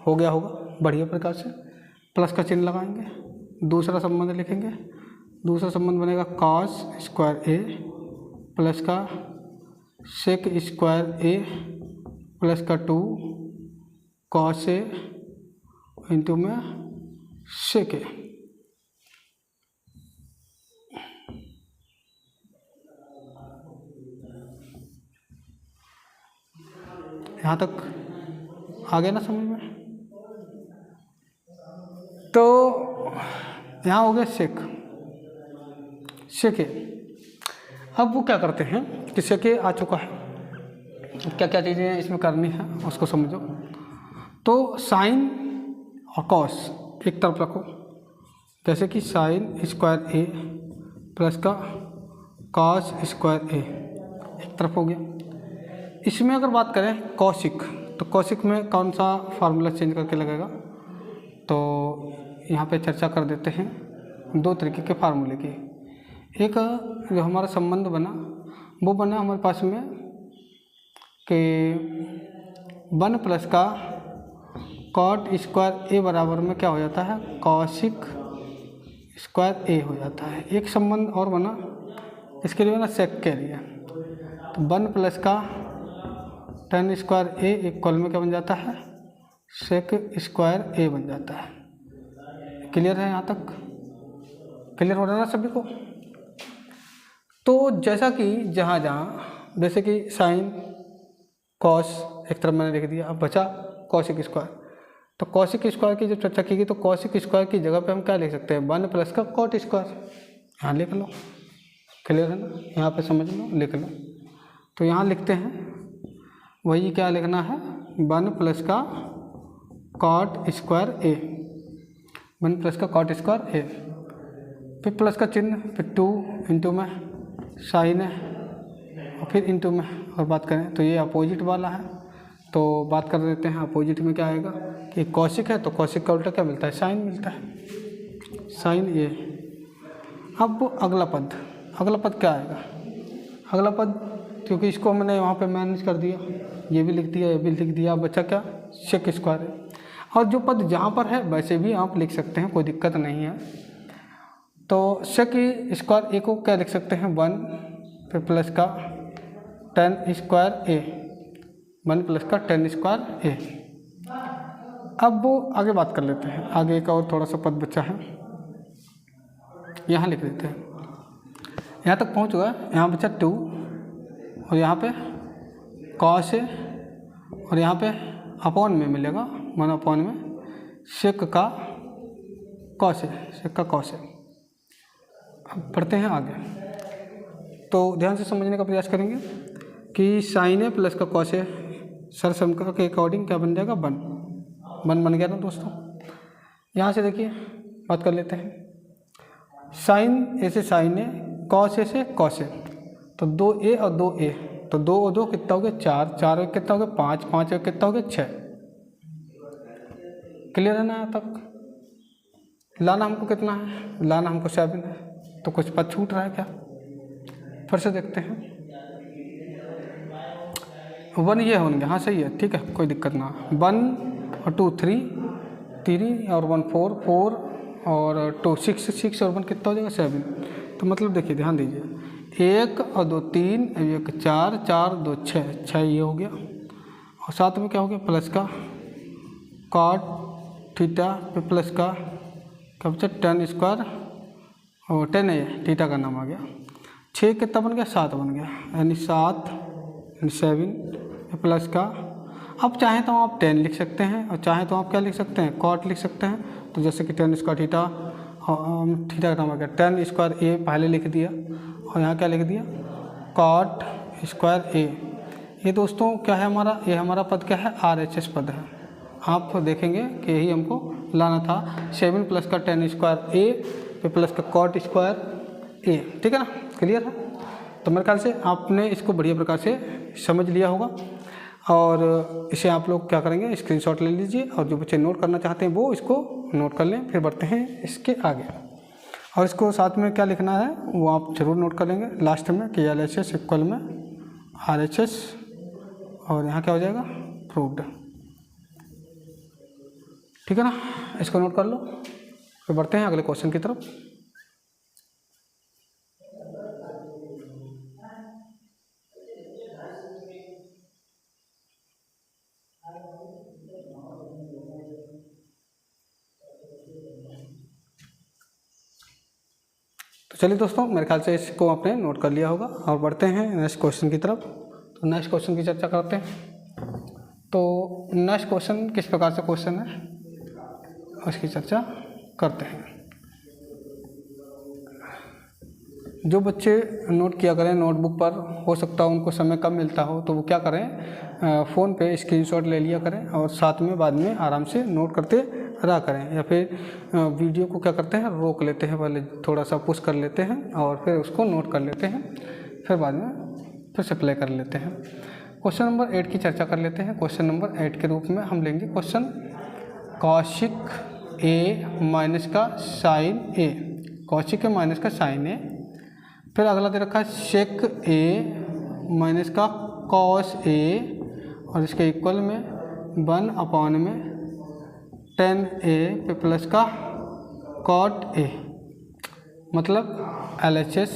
हो गया होगा बढ़िया प्रकार से। प्लस का चिन्ह लगाएंगे, दूसरा संबंध लिखेंगे। दूसरा संबंध बनेगा कॉस स्क्वायर ए प्लस का सेक स्क्वायर ए प्लस का 2 कॉस ए इंटू में सेक ए। यहाँ तक आ गया ना समझ में। तो यहाँ हो गया सेक ए। अब वो क्या करते हैं कि सेक ए आ चुका है, क्या क्या चीज़ें इसमें करनी है उसको समझो। तो साइन और कॉस एक तरफ रखो, जैसे कि साइन स्क्वायर ए प्लस का कॉस स्क्वायर ए एक तरफ हो गया। इसमें अगर बात करें कॉसिक, तो कॉसिक में कौन सा फार्मूला चेंज करके लगेगा, तो यहाँ पे चर्चा कर देते हैं दो तरीके के फार्मूले की। एक जो हमारा संबंध बना वो बना हमारे पास में कि 1 प्लस का कॉट स्क्वायर ए बराबर में क्या हो जाता है, कॉसिक स्क्वायर ए हो जाता है। एक संबंध और बना इसके लिए बना सेक के लिए, तो 1 प्लस का tan स्क्वायर ए इक्वल में क्या बन जाता है, सेक स्क्वायर ए बन जाता है। क्लियर है, यहाँ तक क्लियर हो रहा है ना सभी को। तो जैसा कि जहाँ जैसे कि साइन कॉस एक तरफ मैंने लिख दिया, अब बचा कॉसिक स्क्वायर। तो कॉसिक स्क्वायर की जब चर्चा की गई तो कॉसिक स्क्वायर की जगह पे हम क्या लिख सकते हैं, 1 प्लस का कॉट स्क्वायर, यहाँ लिख लो। क्लियर है ना, यहाँ पे समझ लो, लिख लो। तो यहाँ लिखते हैं वही क्या लिखना है, 1 प्लस का कॉट स्क्वायर ए, 1 प्लस का कॉट स्क्वायर ए, फिर प्लस का चिन्ह, फिर 2 इंटू में साइन है और फिर इंटू में। और बात करें तो ये अपोजिट वाला है, तो बात कर देते हैं अपोजिट में क्या आएगा कि कॉसिक है तो कॉसिक का उल्टा क्या मिलता है, साइन मिलता है, साइन ए। अब अगला पद क्या आएगा, अगला पद क्योंकि इसको मैंने वहाँ पे मैनेज कर दिया, ये भी लिख दिया, ये भी लिख दिया, बचा क्या, सेक स्क्वायर है। और जो पद जहाँ पर है वैसे भी आप लिख सकते हैं, कोई दिक्कत नहीं है। तो सेक स्क्वायर ए को क्या लिख सकते हैं, 1 फिर प्लस का tan स्क्वायर ए, 1 प्लस का tan स्क्वायर ए। अब वो आगे बात कर लेते हैं, आगे एक और थोड़ा सा पद बचा है, यहाँ लिख देते हैं। यहाँ तक पहुँच गया, यहाँ बचा 2 और यहाँ पे कॉस है और यहाँ पे अपॉन में मिलेगा 1 अपॉन में सेक का कॉस है, सेक का कॉस है। अब पढ़ते हैं आगे, तो ध्यान से समझने का प्रयास करेंगे कि साइन है प्लस का कॉस है सर समका के अकॉर्डिंग क्या बन जाएगा, 1 बन गया ना दोस्तों। यहाँ से देखिए बात कर लेते हैं। साइन ए से साइन ए, कॉस ए से कॉस ए, तो 2a और 2a, तो 2 और 2 कितना हो गया 4, 4 एक कितना हो गया 5, 5 एक कितना हो गया 6। क्लियर है ना यहाँ तक। लाना हमको कितना है, लाना हमको 7 है, तो कुछ पद छूट रहा है क्या, फिर से देखते हैं। 1 ये होंगे, हाँ सही है, ठीक है, कोई दिक्कत ना। 1 और 2 3, 3 और 1 4, 4 और 2 6, 6 और 1 कितना हो जाएगा 7। तो मतलब देखिए, ध्यान दीजिए, 1 और 2 3, 1 4, 4 2 6, 6 ये हो गया, और साथ में क्या हो गया प्लस का कॉट थीटा पे प्लस का क्या बचा tan स्क्वायर, और 10 है थीटा का नाम आ गया। 6 कितना बन गया 7 बन गया, यानी 7 यानी 7 प्लस का। अब चाहें तो आप 10 लिख सकते हैं, और चाहें तो आप क्या लिख सकते हैं कॉट लिख सकते हैं। तो जैसे कि tan स्क्वायर थीटा, थीटा का नाम आ गया tan स्क्वायर ए पहले लिख दिया, और यहाँ क्या लिख दिया कॉट स्क्वायर ए। ये दोस्तों क्या है हमारा, ये हमारा पद क्या है RHS पद है। आप देखेंगे कि यही हमको लाना था, 7 प्लस का tan स्क्वायर ए पे प्लस का कॉट स्क्वायर ए, ठीक है ना, क्लियर है। तो मेरे ख्याल से आपने इसको बढ़िया प्रकार से समझ लिया होगा, और इसे आप लोग क्या करेंगे स्क्रीनशॉट ले लीजिए, और जो बच्चे नोट करना चाहते हैं वो इसको नोट कर लें। फिर बढ़ते हैं इसके आगे, और इसको साथ में क्या लिखना है वो आप ज़रूर नोट कर लेंगे लास्ट में कि LHS इक्वल में RHS, और यहाँ क्या हो जाएगा प्रूव्ड, ठीक है ना, इसको नोट कर लो। फिर बढ़ते हैं अगले क्वेश्चन की तरफ। तो चलिए दोस्तों, मेरे ख्याल से इसको आपने नोट कर लिया होगा, और बढ़ते हैं नेक्स्ट क्वेश्चन की तरफ। तो नेक्स्ट क्वेश्चन की चर्चा करते हैं। तो नेक्स्ट क्वेश्चन किस प्रकार से क्वेश्चन है उसकी चर्चा करते हैं। जो बच्चे नोट किया करें नोटबुक पर, हो सकता है उनको समय कम मिलता हो, तो वो क्या करें फ़ोन पे स्क्रीनशॉट ले लिया करें, और साथ में बाद में आराम से नोट करते रहा करें, या फिर वीडियो को क्या करते हैं रोक लेते हैं, पहले थोड़ा सा पुश कर लेते हैं और फिर उसको नोट कर लेते हैं, फिर बाद में फिर से प्ले कर लेते हैं। क्वेश्चन नंबर 8 की चर्चा कर लेते हैं। क्वेश्चन नंबर 8 के रूप में हम लेंगे क्वेश्चन कौशिक ए माइनस का साइन ए, कौशिक ए माइनस का साइन ए, फिर अगला दे रखा है सेक ए माइनस का कॉस ए, और इसके इक्वल में 1 में tan ए पे प्लस का कॉट ए, मतलब LHS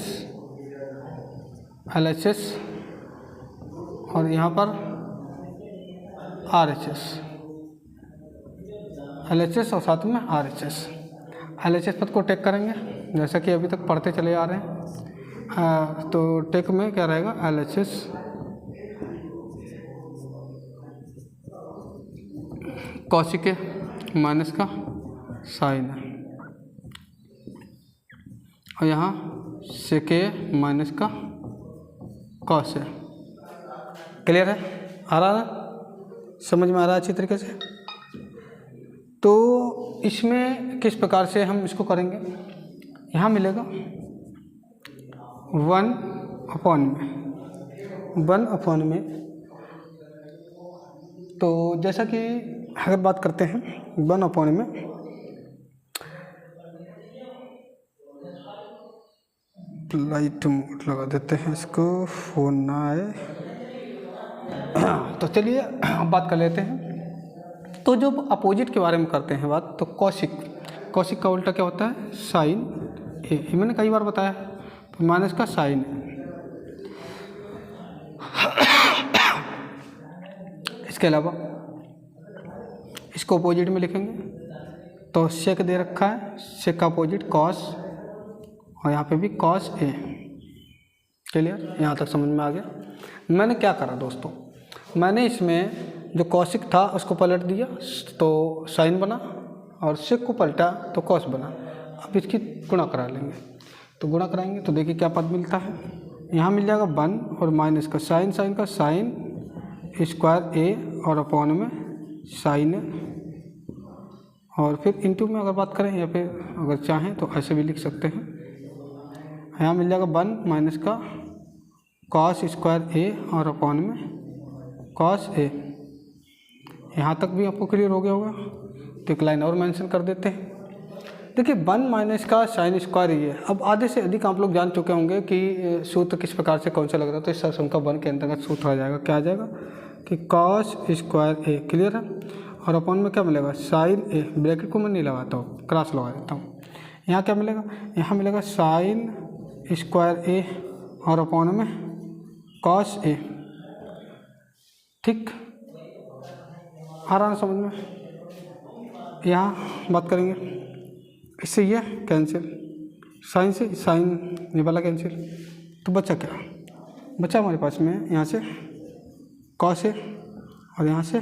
और यहाँ पर RHS, LHS और साथ में RHS। LHS पद को टेक करेंगे जैसा कि अभी तक पढ़ते चले आ रहे हैं। तो टेक में क्या रहेगा LHS कौशिक माइनस का साइन है, और यहाँ सेके माइनस का कॉस है। क्लियर है, आ रहा है, समझ में आ रहा है अच्छी तरीके से। तो इसमें किस प्रकार से हम इसको करेंगे, यहाँ मिलेगा 1 में, तो जैसा कि अगर बात करते हैं 1 में, लाइट लगा देते हैं इसको, फोन ना आए। तो चलिए अब बात कर लेते हैं। तो जो अपोजिट के बारे में करते हैं बात, तो कौशिक का उल्टा क्या होता है साइन ए, मैंने कई बार बताया, तो माइनस का साइन। इसके अलावा इसको अपोजिट में लिखेंगे, तो सेक दे रखा है, सेक का अपोजिट कॉस, और यहाँ पे भी कॉस ए। क्लियर, यहाँ तक समझ में आ गया। मैंने क्या करा दोस्तों, मैंने इसमें जो कौशिक था उसको पलट दिया तो साइन बना, और सेक को पलटा तो कॉस बना। अब इसकी गुणा करा लेंगे, तो गुणा कराएंगे तो देखिए क्या पद मिलता है। यहाँ मिल जाएगा 1 और माइनस का साइन, साइन का साइन स्क्वायर ए, और अपॉन में साइन, और फिर इंटू में अगर बात करें या फिर अगर चाहें तो ऐसे भी लिख सकते हैं। यहाँ मिल जाएगा 1 माइनस का कॉस स्क्वायर ए और अपॉन में कॉस ए। यहाँ तक भी आपको क्लियर हो गया होगा। तो एक लाइन और मेंशन कर देते हैं। देखिए 1 माइनस का साइन स्क्वायर ये है। अब आधे से अधिक आप लोग जान चुके होंगे कि सूत्र किस प्रकार से कौन सा लग रहा है। तो इस सम का 1 के अंतर्गत सूत्र आ जाएगा, क्या आ जाएगा कि कॉस स्क्वायर ए, क्लियर है। और अपॉन में क्या मिलेगा साइन ए, ब्रैकेट को मैं नहीं लगाता हूँ, क्रॉस लगा देता हूँ। यहाँ क्या मिलेगा, यहाँ मिलेगा साइन स्क्वायर ए और अपॉन में कॉस ए। ठीक, आ रहा है समझ में। यहाँ बात करेंगे, इससे ये कैंसिल, साइन से साइन ये वाला कैंसिल। तो बचा क्या, बचा हमारे पास में यहाँ से कॉस है और यहाँ से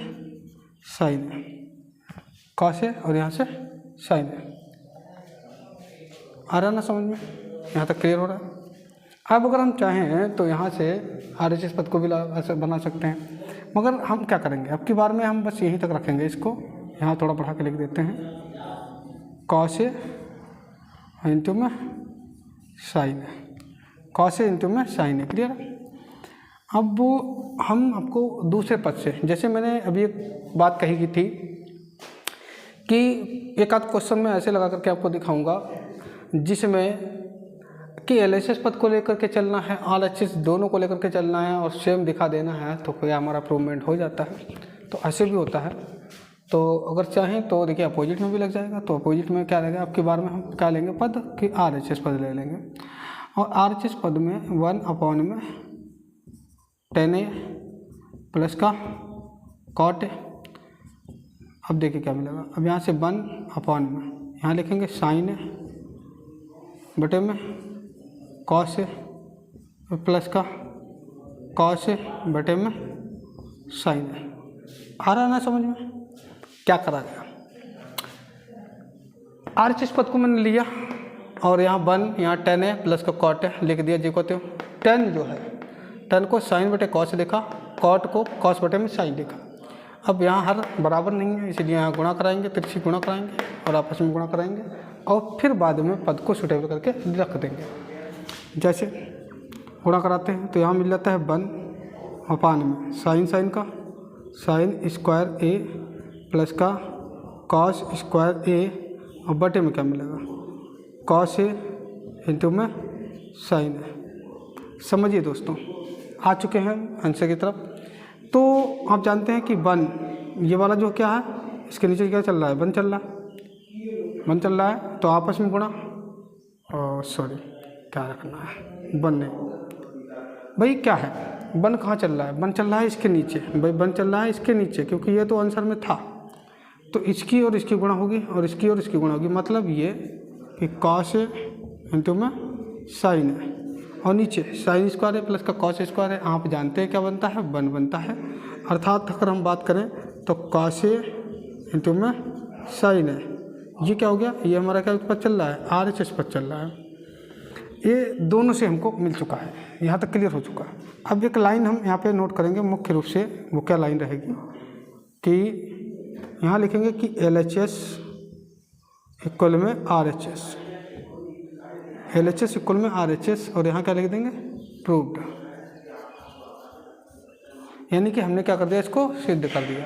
साइन है, कॉस है और यहाँ से साइन है। आ रहा ना समझ में, यहाँ तक क्लियर हो रहा है। अब अगर हम चाहें तो यहाँ से RHS पद को भी ऐसे बना सकते हैं, मगर हम क्या करेंगे अब की बार में हम बस यहीं तक रखेंगे इसको। यहाँ थोड़ा बढ़ा के लिख देते हैं कॉस ए इंटू में साइन है, कॉस ए इंटू में साइन है, क्लियर। अब वो हम आपको दूसरे पद से, जैसे मैंने अभी एक बात कही की थी कि एक आध क्वेश्चन में ऐसे लगा करके आपको दिखाऊंगा जिसमें कि LHS पद को लेकर के चलना है, RHS दोनों को लेकर के चलना है और सेम दिखा देना है, तो क्या हमारा प्रूवमेंट हो जाता है। तो ऐसे भी होता है। तो अगर चाहें तो देखिए अपोजिट में भी लग जाएगा। तो अपोजिट में क्या रहेगा, आपकी बार में हम क्या लेंगे पद कि RHS पद ले लेंगे। और RHS पद में 1 अपॉन में tan a प्लस का cot a। अब देखिए क्या मिलेगा, अब यहाँ से 1 अपॉन में यहाँ लिखेंगे साइन a बटे में कॉस ए प्लस का कॉस ए बटे में साइन ए। आ रहा है ना समझ में। क्या करा गया, RHS पद को मैंने लिया और यहाँ 1 यहाँ tan ए प्लस का कॉट ए लिख दिया। जी को तो tan जो है, tan को साइन बटे कॉस लिखा, कॉट को कॉस बटे में साइन लिखा। अब यहाँ हर बराबर नहीं है, इसलिए यहाँ गुणा कराएंगे, तिरछी गुणा कराएंगे और आपस में गुणा कराएंगे और फिर बाद में पद को सुटेबल करके रख देंगे। जैसे गुणा कराते हैं तो यहाँ मिल जाता है 1 अपान में साइन साइन का साइन स्क्वायर ए प्लस का कॉस स्क्वायर ए और बटे में क्या मिलेगा कॉस ए इंटू में साइन है। समझिए दोस्तों, आ चुके हैं आंसर की तरफ। तो आप जानते हैं कि 1 ये वाला जो क्या है, इसके नीचे क्या चल रहा है, 1 चल रहा है, 1 चल रहा है। तो आपस में गुणा, और सॉरी क्या रखना है 1 नहीं, भाई क्या है 1 कहाँ चल रहा है, 1 चल रहा है इसके नीचे, भाई 1 चल रहा है इसके नीचे, क्योंकि ये तो आंसर में था। तो इसकी और इसकी गुणा होगी और इसकी और इसकी गुणा होगी, मतलब ये कि कॉस ए इंटू में साइन है और नीचे साइन स्क्वायर है प्लस का कॉस स्क्वायर है। आप जानते हैं क्या बनता है, 1 बनता है। अर्थात अगर हम बात करें तो कॉस ए इंटू में साइन है, ये क्या हो गया, ये हमारा क्या पद चल रहा है, RHS पद चल रहा है। ये दोनों से हमको मिल चुका है, यहाँ तक क्लियर हो चुका है। अब एक लाइन हम यहाँ पे नोट करेंगे मुख्य रूप से, वो क्या लाइन रहेगी कि यहाँ लिखेंगे कि LHS इक्वल में RHS, LHS इक्वल में RHS और यहाँ क्या लिख देंगे प्रूव्ड। यानी कि हमने क्या कर दिया, इसको सिद्ध कर दिया।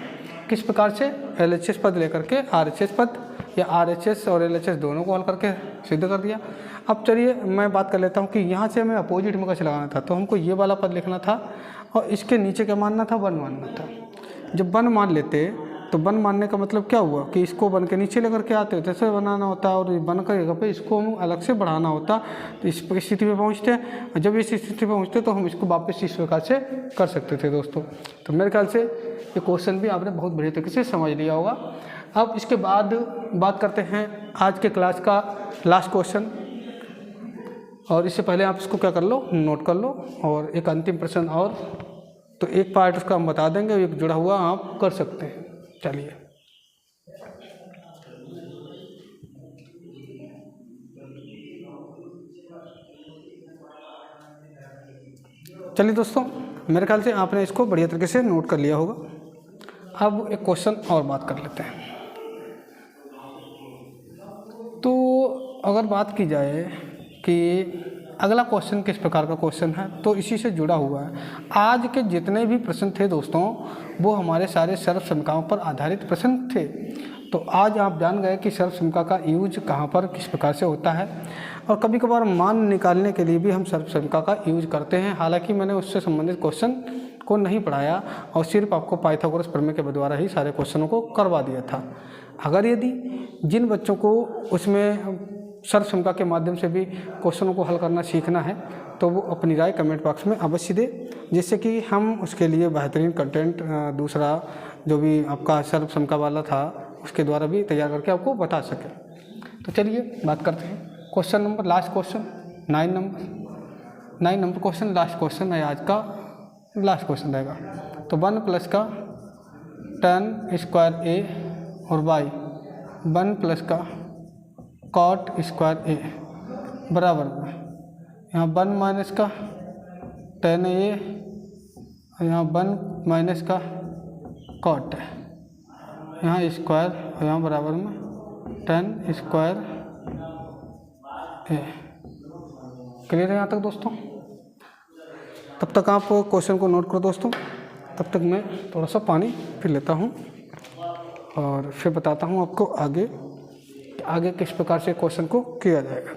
किस प्रकार से, LHS पद लेकर के RHS पद या RHS और LHS दोनों को हल करके सिद्ध कर दिया। अब चलिए मैं बात कर लेता हूँ कि यहाँ से हमें अपोजिट में कैसे लगाना था। तो हमको ये वाला पद लिखना था और इसके नीचे क्या मानना था, 1 मानना था। जब 1 मान लेते तो 1 मानने का मतलब क्या हुआ कि इसको 1 के नीचे लेकर के आते तो ऐसे बनाना होता और 1 का जगह पे इसको हम अलग से बढ़ाना होता। तो इस स्थिति पे पहुँचते हैं, जब इस स्थिति पे पहुँचते तो हम इसको वापस इस प्रकार से कर सकते थे दोस्तों। तो मेरे ख्याल से ये क्वेश्चन भी आपने बहुत बढ़िया तरीके से समझ लिया होगा। अब इसके बाद बात करते हैं आज के क्लास का लास्ट क्वेश्चन, और इससे पहले आप इसको क्या कर लो, नोट कर लो। और एक अंतिम प्रश्न और, तो एक पार्ट उसका हम बता देंगे, एक जुड़ा हुआ आप कर सकते हैं। चलिए चलिए दोस्तों, मेरे ख्याल से आपने इसको बढ़िया तरीके से नोट कर लिया होगा। अब एक क्वेश्चन और बात कर लेते हैं। अगर बात की जाए कि अगला क्वेश्चन किस प्रकार का क्वेश्चन है, तो इसी से जुड़ा हुआ है। आज के जितने भी प्रश्न थे दोस्तों, वो हमारे सारे सर्वसमिकाओं पर आधारित प्रश्न थे। तो आज आप जान गए कि सर्वसमिका का यूज कहाँ पर किस प्रकार से होता है, और कभी कभार मान निकालने के लिए भी हम सर्वसमिका का यूज करते हैं। हालांकि मैंने उससे संबंधित क्वेश्चन को नहीं पढ़ाया और सिर्फ आपको पाइथागोरस प्रमेय के द्वारा ही सारे क्वेश्चनों को करवा दिया था। अगर यदि जिन बच्चों को उसमें सर्वसमिका के माध्यम से भी क्वेश्चनों को हल करना सीखना है, तो वो अपनी राय कमेंट बॉक्स में अवश्य दे, जिससे कि हम उसके लिए बेहतरीन कंटेंट दूसरा जो भी आपका सर्वसमिका वाला था उसके द्वारा भी तैयार करके आपको बता सकें। तो चलिए बात करते हैं question number, last question 9 number question, last question है आज का, लास्ट क्वेश्चन रहेगा। तो 1 प्लस का tan स्क्वायर ए और y 1 प्लस का कॉट स्क्वायर ए बराबर में यहाँ 1 माइनस का tan ए और यहाँ 1 माइनस का कॉट है, यहाँ स्क्वायर और यहाँ बराबर में tan स्क्वायर ए। क्लियर है यहाँ तक दोस्तों? तब तक आप क्वेश्चन को नोट करो दोस्तों, तब तक मैं थोड़ा सा पानी पी लेता हूँ और फिर बताता हूँ आपको आगे किस प्रकार से क्वेश्चन को किया जाएगा।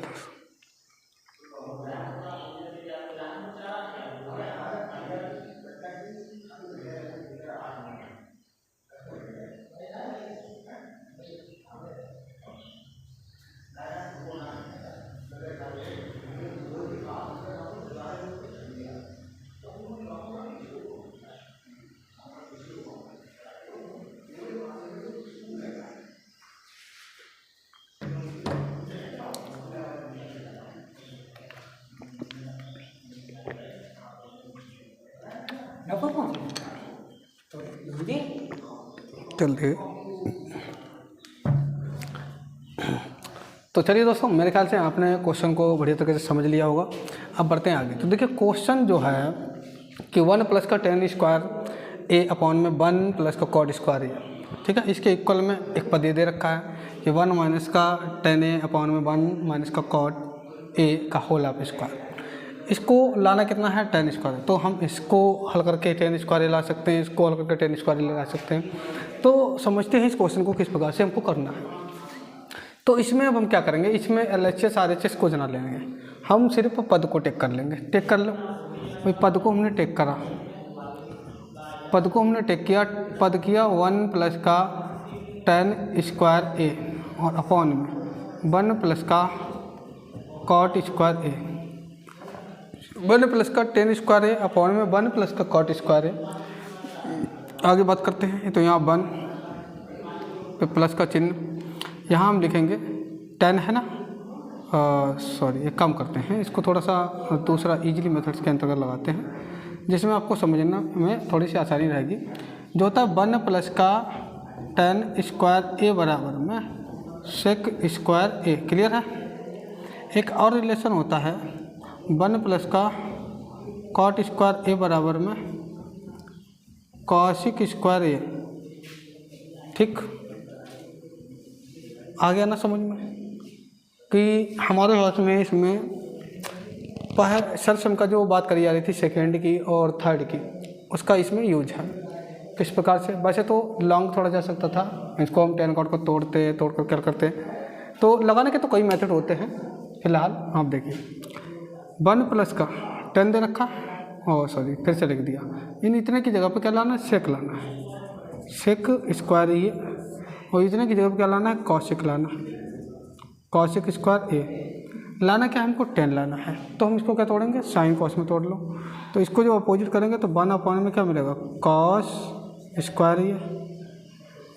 चलिए, तो चलिए दोस्तों, मेरे ख्याल से आपने क्वेश्चन को बढ़िया तरीके से समझ लिया होगा। अब बढ़ते हैं आगे। तो देखिए क्वेश्चन जो है कि 1 प्लस का tan स्क्वायर ए अपॉन में 1 प्लस का कॉट स्क्वायर ए, ठीक है, इसके इक्वल में एक पद ये दे रखा है कि 1 माइनस का tan ए अपॉन में 1 माइनस का कॉट ए का होल ऑफ स्क्वायर। इसको लाना कितना है, tan स्क्वायर, तो हम इसको हल करके tan स्क्वायर ला सकते हैं, इसको हल करके tan स्क्वायर लगा सकते हैं। तो समझते हैं इस क्वेश्चन को किस प्रकार से हमको करना है। तो इसमें अब हम क्या करेंगे, इसमें LHS RHS को जना लेंगे, हम सिर्फ पद को टेक कर लेंगे। टेक कर लो भाई, पद को हमने टेक करा, पद को हमने टेक किया, पद किया 1 प्लस का tan स्क्वायर ए और अपॉन में 1 प्लस का कॉट स्क्वायर ए, 1 प्लस का tan स्क्वायर ए अपॉन में 1 प्लस का कॉट स्क्वायर ए। आगे बात करते हैं। तो यहाँ 1 पे प्लस का चिन्ह, यहाँ हम लिखेंगे tan है ना, सॉरी एक काम करते हैं, इसको थोड़ा सा दूसरा इजीली मेथड्स के अंतर्गत लगाते हैं, जिसमें आपको समझना में थोड़ी सी आसानी रहेगी। जो होता है 1 प्लस का tan स्क्वायर ए बराबर में sec स्क्वायर ए। क्लियर है? एक और रिलेशन होता है 1 प्लस का कॉट स्क्वायर ए बराबर में कॉसिक स्क्वायर ए। ठीक, आ गया ना समझ में कि हमारे हाथ में इसमें सर्वसमिका जो बात करी जा रही थी सेकेंड की और थर्ड की, उसका इसमें यूज है। किस प्रकार से, वैसे तो लॉन्ग थोड़ा जा सकता था, इसको हम tan कॉट को तोड़ कर क्या करते, तो लगाने के तो कई मेथड होते हैं। फिलहाल आप देखिए 1 प्लस का tan दे रखा, और सॉरी फिर से लिख दिया, इन इतने की जगह पे क्या लाना है, सेक लाना है, सेक स्क्वायर ये, और इतने की जगह पे क्या लाना है, कॉसिक लाना, कॉसिक स्क्वायर ए लाना, क्या हमको tan लाना है। तो हम इसको क्या तोड़ेंगे, साइन कॉस में तोड़ लो। तो इसको जो अपोजिट करेंगे तो 1 अपॉन में क्या मिलेगा, कॉस स्क्वायर ए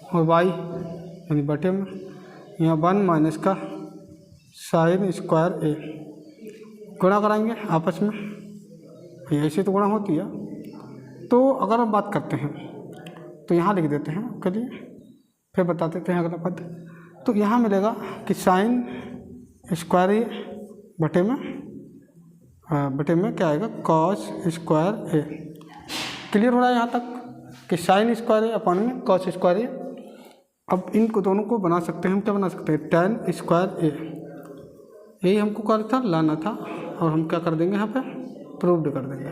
और y यानी बटे में यहाँ 1 माइनस का साइन स्क्वायर ए, गुणा कराएंगे आपस में, ऐसी तो गुणा होती है। तो अगर हम बात करते हैं तो यहाँ लिख देते हैं, चलिए फिर बता देते हैं अगला पद। तो यहाँ मिलेगा कि साइन स्क्वायर ए बटे में क्या आएगा, कॉस स्क्वायर ए। क्लियर हो रहा है यहाँ तक कि साइन स्क्वायर ए अपॉन में कॉस स्क्वायर ए। अब इनको दोनों को बना सकते हैं हम, क्या बना सकते हैं, tan स्क्वायर ए यही हमको क्या था, लाना था, और हम क्या कर देंगे यहाँ पे प्रूव्ड कर देंगे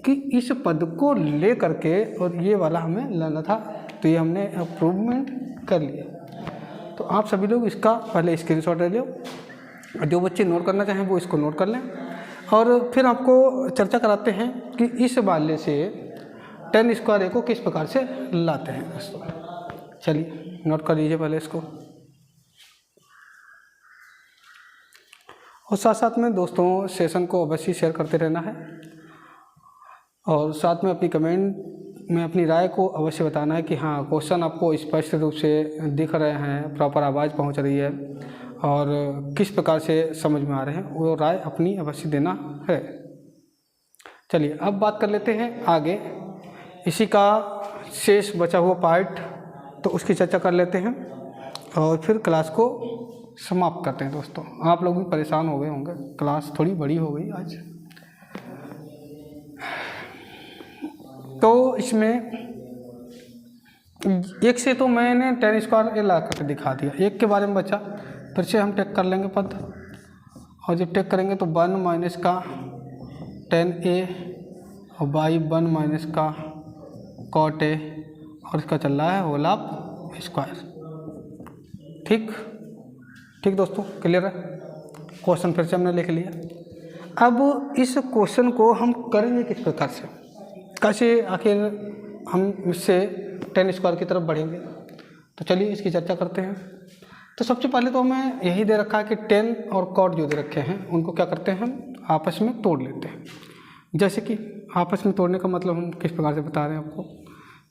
कि इस पद को ले करके और ये वाला हमें लाना था। तो ये हमने अप्रूवमेंट कर लिया। तो आप सभी लोग इसका पहले स्क्रीनशॉट ले लो, जो बच्चे नोट करना चाहें वो इसको नोट कर लें, और फिर आपको चर्चा कराते हैं कि इस वाले से tan स्क्वायर ए को किस प्रकार से लाते हैं दोस्तों। चलिए नोट कर लीजिए पहले इसको, और साथ साथ में दोस्तों सेशन को अवश्य शेयर करते रहना है, और साथ में अपनी कमेंट में अपनी राय को अवश्य बताना है कि हाँ क्वेश्चन आपको स्पष्ट रूप से दिख रहे हैं, प्रॉपर आवाज़ पहुंच रही है, और किस प्रकार से समझ में आ रहे हैं, वो राय अपनी अवश्य देना है। चलिए अब बात कर लेते हैं आगे, इसी का शेष बचा हुआ पार्ट, तो उसकी चर्चा कर लेते हैं और फिर क्लास को समाप्त करते हैं। दोस्तों आप लोग भी परेशान हो गए होंगे, क्लास थोड़ी बड़ी हो गई आज। तो इसमें एक से तो मैंने tan स्क्वायर ए ला करके दिखा दिया, एक के बारे में बचा, फिर से हम टेक कर लेंगे पद, और जब टेक करेंगे तो 1 माइनस का tan ए और बाई 1 माइनस का cot ए, और इसका चल रहा है होल ऑफ स्क्वायर। ठीक दोस्तों, क्लियर है। क्वेश्चन फिर से हमने लिख लिया। अब इस क्वेश्चन को हम करेंगे किस प्रकार से, कैसे आखिर हम इससे tan स्क्वायर की तरफ बढ़ेंगे। तो चलिए इसकी चर्चा करते हैं। तो सबसे पहले तो हमें यही दे रखा है कि tan और cot जो दे रखे हैं उनको क्या करते हैं, हम आपस में तोड़ लेते हैं। जैसे कि आपस में तोड़ने का मतलब हम किस प्रकार से बता रहे हैं आपको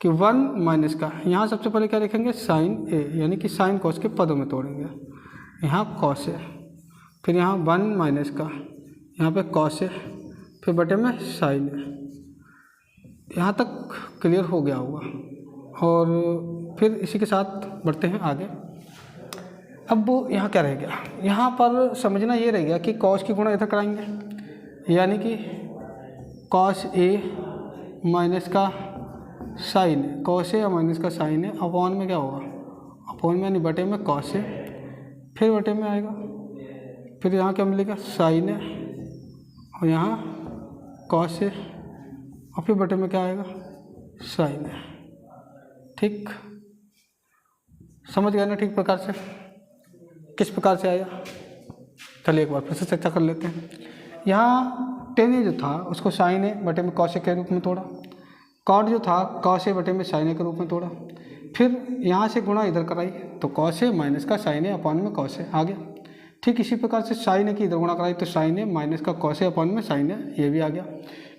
कि 1 माइनस का, यहाँ सबसे पहले क्या लिखेंगे साइन ए, यानी कि साइन कॉस के पदों में तोड़ेंगे। यहाँ कॉस है, फिर यहाँ 1 माइनस का, यहाँ पे कॉस है, फिर बटे में साइन है। यहाँ तक क्लियर हो गया होगा, और फिर इसी के साथ बढ़ते हैं आगे। अब वो यहाँ क्या रह गया, यहाँ पर समझना ये रह गया कि कॉस की गुणा इधर कराएंगे, यानी कि कॉस ए माइनस का साइन है, कॉस ए या माइनस का साइन है, अपॉन में क्या होगा, अपॉन में यानी बटे में कॉस है, फिर बटे में आएगा, फिर यहाँ क्या मिलेगा साइन है, और यहाँ कॉस है, और फिर बटे में क्या आएगा साइन है। ठीक, समझ गए ना ठीक प्रकार से, किस प्रकार से आया। चलिए एक बार फिर से चर्चा कर लेते हैं। यहाँ tan जो था उसको साइन ए बटे में कॉस ए के रूप में तोड़ा, कॉट जो था कॉस ए बटे में साइन ए के रूप में तोड़ा, फिर यहाँ से गुणा इधर कराई तो कॉस ए माइनस का साइन ए अपॉन में कॉस ए आ गया। ठीक इसी प्रकार से साइन ए की इधर गुणा कराई तो साइन ए माइनस का कॉस ए अपॉन में साइन ए, ये भी आ गया।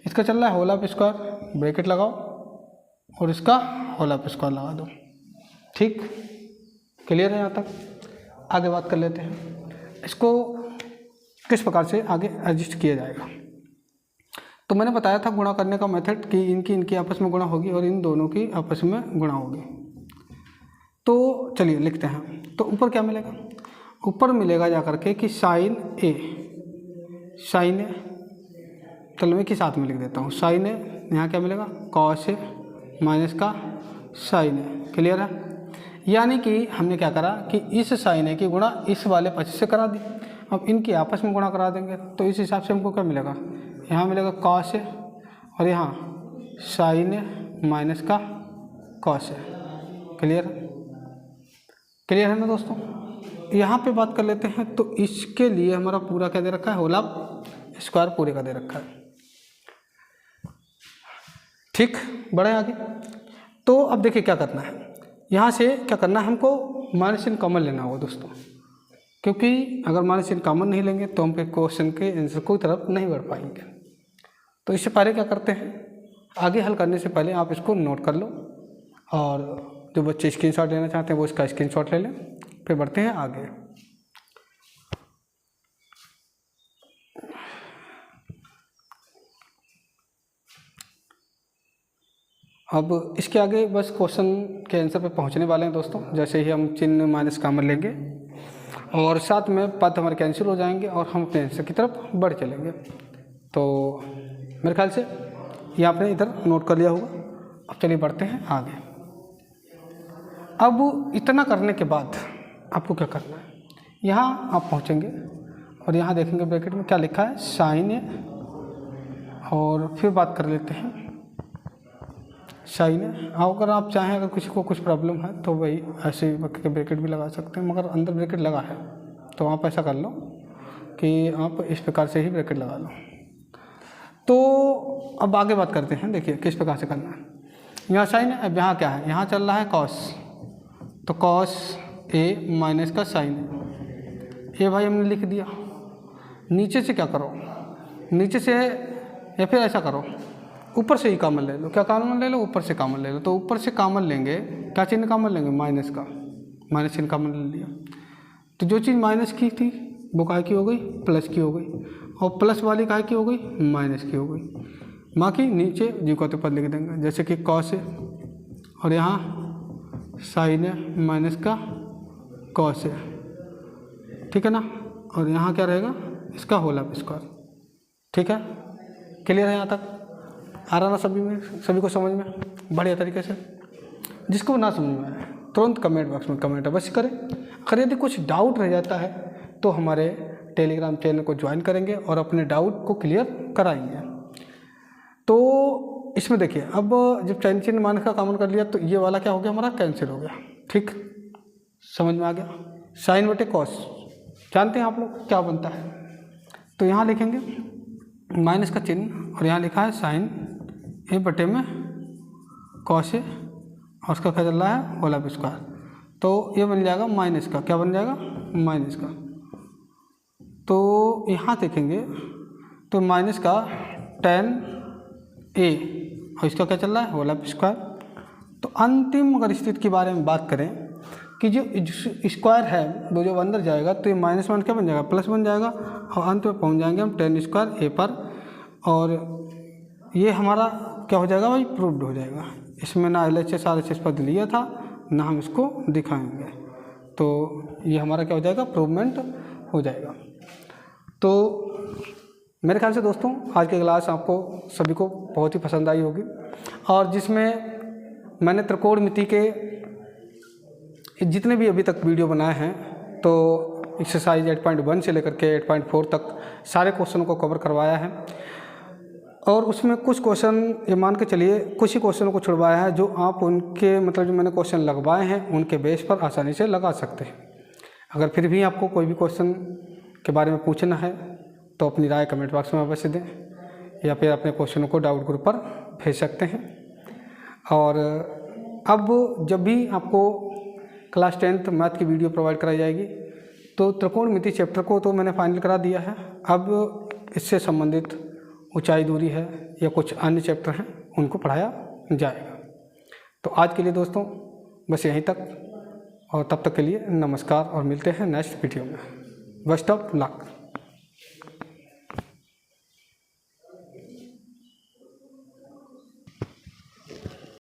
इसका चल रहा है होल ऑफ स्क्वायर, ब्रैकेट लगाओ और इसका होल ऑफ स्क्वायर लगा दो। ठीक, क्लियर है यहाँ तक। आगे बात कर लेते हैं इसको किस प्रकार से आगे एडजस्ट किया जाएगा। तो मैंने बताया था गुणा करने का मेथड कि इनकी आपस में गुणा होगी और इन दोनों की आपस में गुणा होगी। तो चलिए लिखते हैं। तो ऊपर क्या मिलेगा, ऊपर मिलेगा जा करके कि साइन ए, साइन ए, चलो मैं के साथ में लिख देता हूँ साइन ए, यहाँ क्या मिलेगा कॉस ए माइनस का साइन ए। क्लियर है, यानी कि हमने क्या करा कि इस साइन ए की गुणा इस वाले पक्ष से करा दी, अब इनकी आपस में गुणा करा देंगे। तो इस हिसाब से हमको क्या मिलेगा, यहाँ मिलेगा कॉस ए और यहाँ साइन ए माइनस का कॉस ए। क्लियर, क्लियर है ना दोस्तों। यहाँ पे बात कर लेते हैं। तो इसके लिए हमारा पूरा क्या दे रखा है, होल ऑफ स्क्वायर पूरे का दे रखा है। ठीक, बढ़े आगे। तो अब देखिए क्या करना है, यहाँ से क्या करना है, हमको माइनस चिन्ह कॉमन लेना होगा दोस्तों, क्योंकि अगर माइनस चिन्ह कॉमन नहीं लेंगे तो हम फिर क्वेश्चन के आंसर की तरफ नहीं बढ़ पाएंगे। तो इससे पहले क्या करते हैं, आगे हल करने से पहले आप इसको नोट कर लो, और जो बच्चे स्क्रीनशॉट लेना चाहते हैं वो इसका स्क्रीनशॉट ले लें। फिर बढ़ते हैं आगे। अब इसके आगे बस क्वेश्चन के आंसर पे पहुंचने वाले हैं दोस्तों। जैसे ही हम चिन्ह माइनस कॉमन लेंगे और साथ में पद हमारे कैंसिल हो जाएंगे और हम अपने आंसर की तरफ बढ़ चलेंगे। तो मेरे ख्याल से ये आपने इधर नोट कर लिया होगा। अब चलिए बढ़ते हैं आगे। अब इतना करने के बाद आपको क्या करना है, यहाँ आप पहुँचेंगे और यहाँ देखेंगे ब्रैकेट में क्या लिखा है, साइन ए। और फिर बात कर लेते हैं साइन ए। अगर आप चाहें, अगर किसी को कुछ प्रॉब्लम है तो वही ऐसे के ब्रैकेट भी लगा सकते हैं, मगर अंदर ब्रैकेट लगा है तो आप ऐसा कर लो कि आप इस प्रकार से ही ब्रैकेट लगा लो। तो अब आगे बात करते हैं, देखिए किस प्रकार से करना है। यहाँ साइन है, अब यहाँ क्या है, यहाँ चल रहा है कॉस, तो कॉस ए माइनस का साइन ए भाई हमने लिख दिया। नीचे से क्या करो, नीचे से या फिर ऐसा करो, ऊपर से ही कॉमन ले लो। क्या कॉमन ले लो, ऊपर से कॉमन ले लो। तो ऊपर से कॉमन लेंगे, क्या चिन्ह कॉमन लेंगे, माइनस का, माइनस चिन्ह कॉमन ले लिया। तो जो चीज़ माइनस की थी वो काय की हो गई, प्लस की हो गई, और प्लस वाली काय की हो गई, माइनस की हो गई। बाकी नीचे जी को तो पद लिख देंगे, जैसे कि कॉस है और यहाँ साइन है माइनस का कॉस है, ठीक है ना। और यहाँ क्या रहेगा, इसका होल ऑफ स्क्वायर। ठीक है, क्लियर है यहाँ तक? आ रहा ना सभी में, सभी को समझ में बढ़िया तरीके से? जिसको ना समझ में आए तुरंत कमेंट बॉक्स में कमेंट अवश्य करें। अगर यदि कुछ डाउट रह जाता है तो हमारे टेलीग्राम चैनल को ज्वाइन करेंगे और अपने डाउट को क्लियर कराएंगे। तो इसमें देखिए, अब जब साइन चिन्ह माइनस का कॉमन कर लिया तो ये वाला क्या हो गया, हमारा कैंसिल हो गया। ठीक, समझ में आ गया? साइन बटे कॉस जानते हैं आप लोग क्या बनता है। तो यहाँ लिखेंगे माइनस का चिन्ह और यहाँ लिखा है साइन ए बटे में कॉस ए, और उसका क्या चल रहा है, होल ऑफ स्क्वायर। तो ये बन जाएगा माइनस का, क्या बन जाएगा, माइनस का। तो यहाँ देखेंगे तो माइनस का टेन ए और इसका क्या चल रहा है, होल ऑफ स्क्वायर। तो अंतिम अगर स्थिति के बारे में बात करें कि जो स्क्वायर है वो जब अंदर जाएगा तो ये माइनस वन क्या बन जाएगा, प्लस बन जाएगा, और अंत में पहुंच जाएंगे हम टेन स्क्वायर ए पर। और ये हमारा क्या हो जाएगा भाई, प्रूव्ड हो जाएगा। इसमें ना LHS RHS पद लिया था ना हम इसको दिखाएंगे, तो ये हमारा क्या हो जाएगा, प्रूवमेंट हो जाएगा। तो मेरे ख्याल से दोस्तों आज की क्लास आपको सभी को बहुत ही पसंद आई होगी, और जिसमें मैंने त्रिकोणमिति के जितने भी अभी तक वीडियो बनाए हैं, तो एक्सरसाइज 8.1 से लेकर के 8.4 तक सारे क्वेश्चनों को कवर करवाया है। और उसमें कुछ क्वेश्चन ये मान के चलिए, कुछ ही क्वेश्चनों को छुड़वाया है जो आप उनके मतलब जो मैंने क्वेश्चन लगवाए हैं उनके बेस पर आसानी से लगा सकते हैं। अगर फिर भी आपको कोई भी क्वेश्चन के बारे में पूछना है तो अपनी राय कमेंट बॉक्स में अवश्य दें, या फिर अपने क्वेश्चनों को डाउट ग्रुप पर भेज सकते हैं। और अब जब भी आपको क्लास 10th मैथ की वीडियो प्रोवाइड कराई जाएगी तो त्रिकोणमिति चैप्टर को तो मैंने फाइनल करा दिया है। अब इससे संबंधित ऊंचाई दूरी है या कुछ अन्य चैप्टर हैं उनको पढ़ाया जाएगा। तो आज के लिए दोस्तों बस यहीं तक, और तब तक के लिए नमस्कार, और मिलते हैं नेक्स्ट वीडियो में। Best of luck.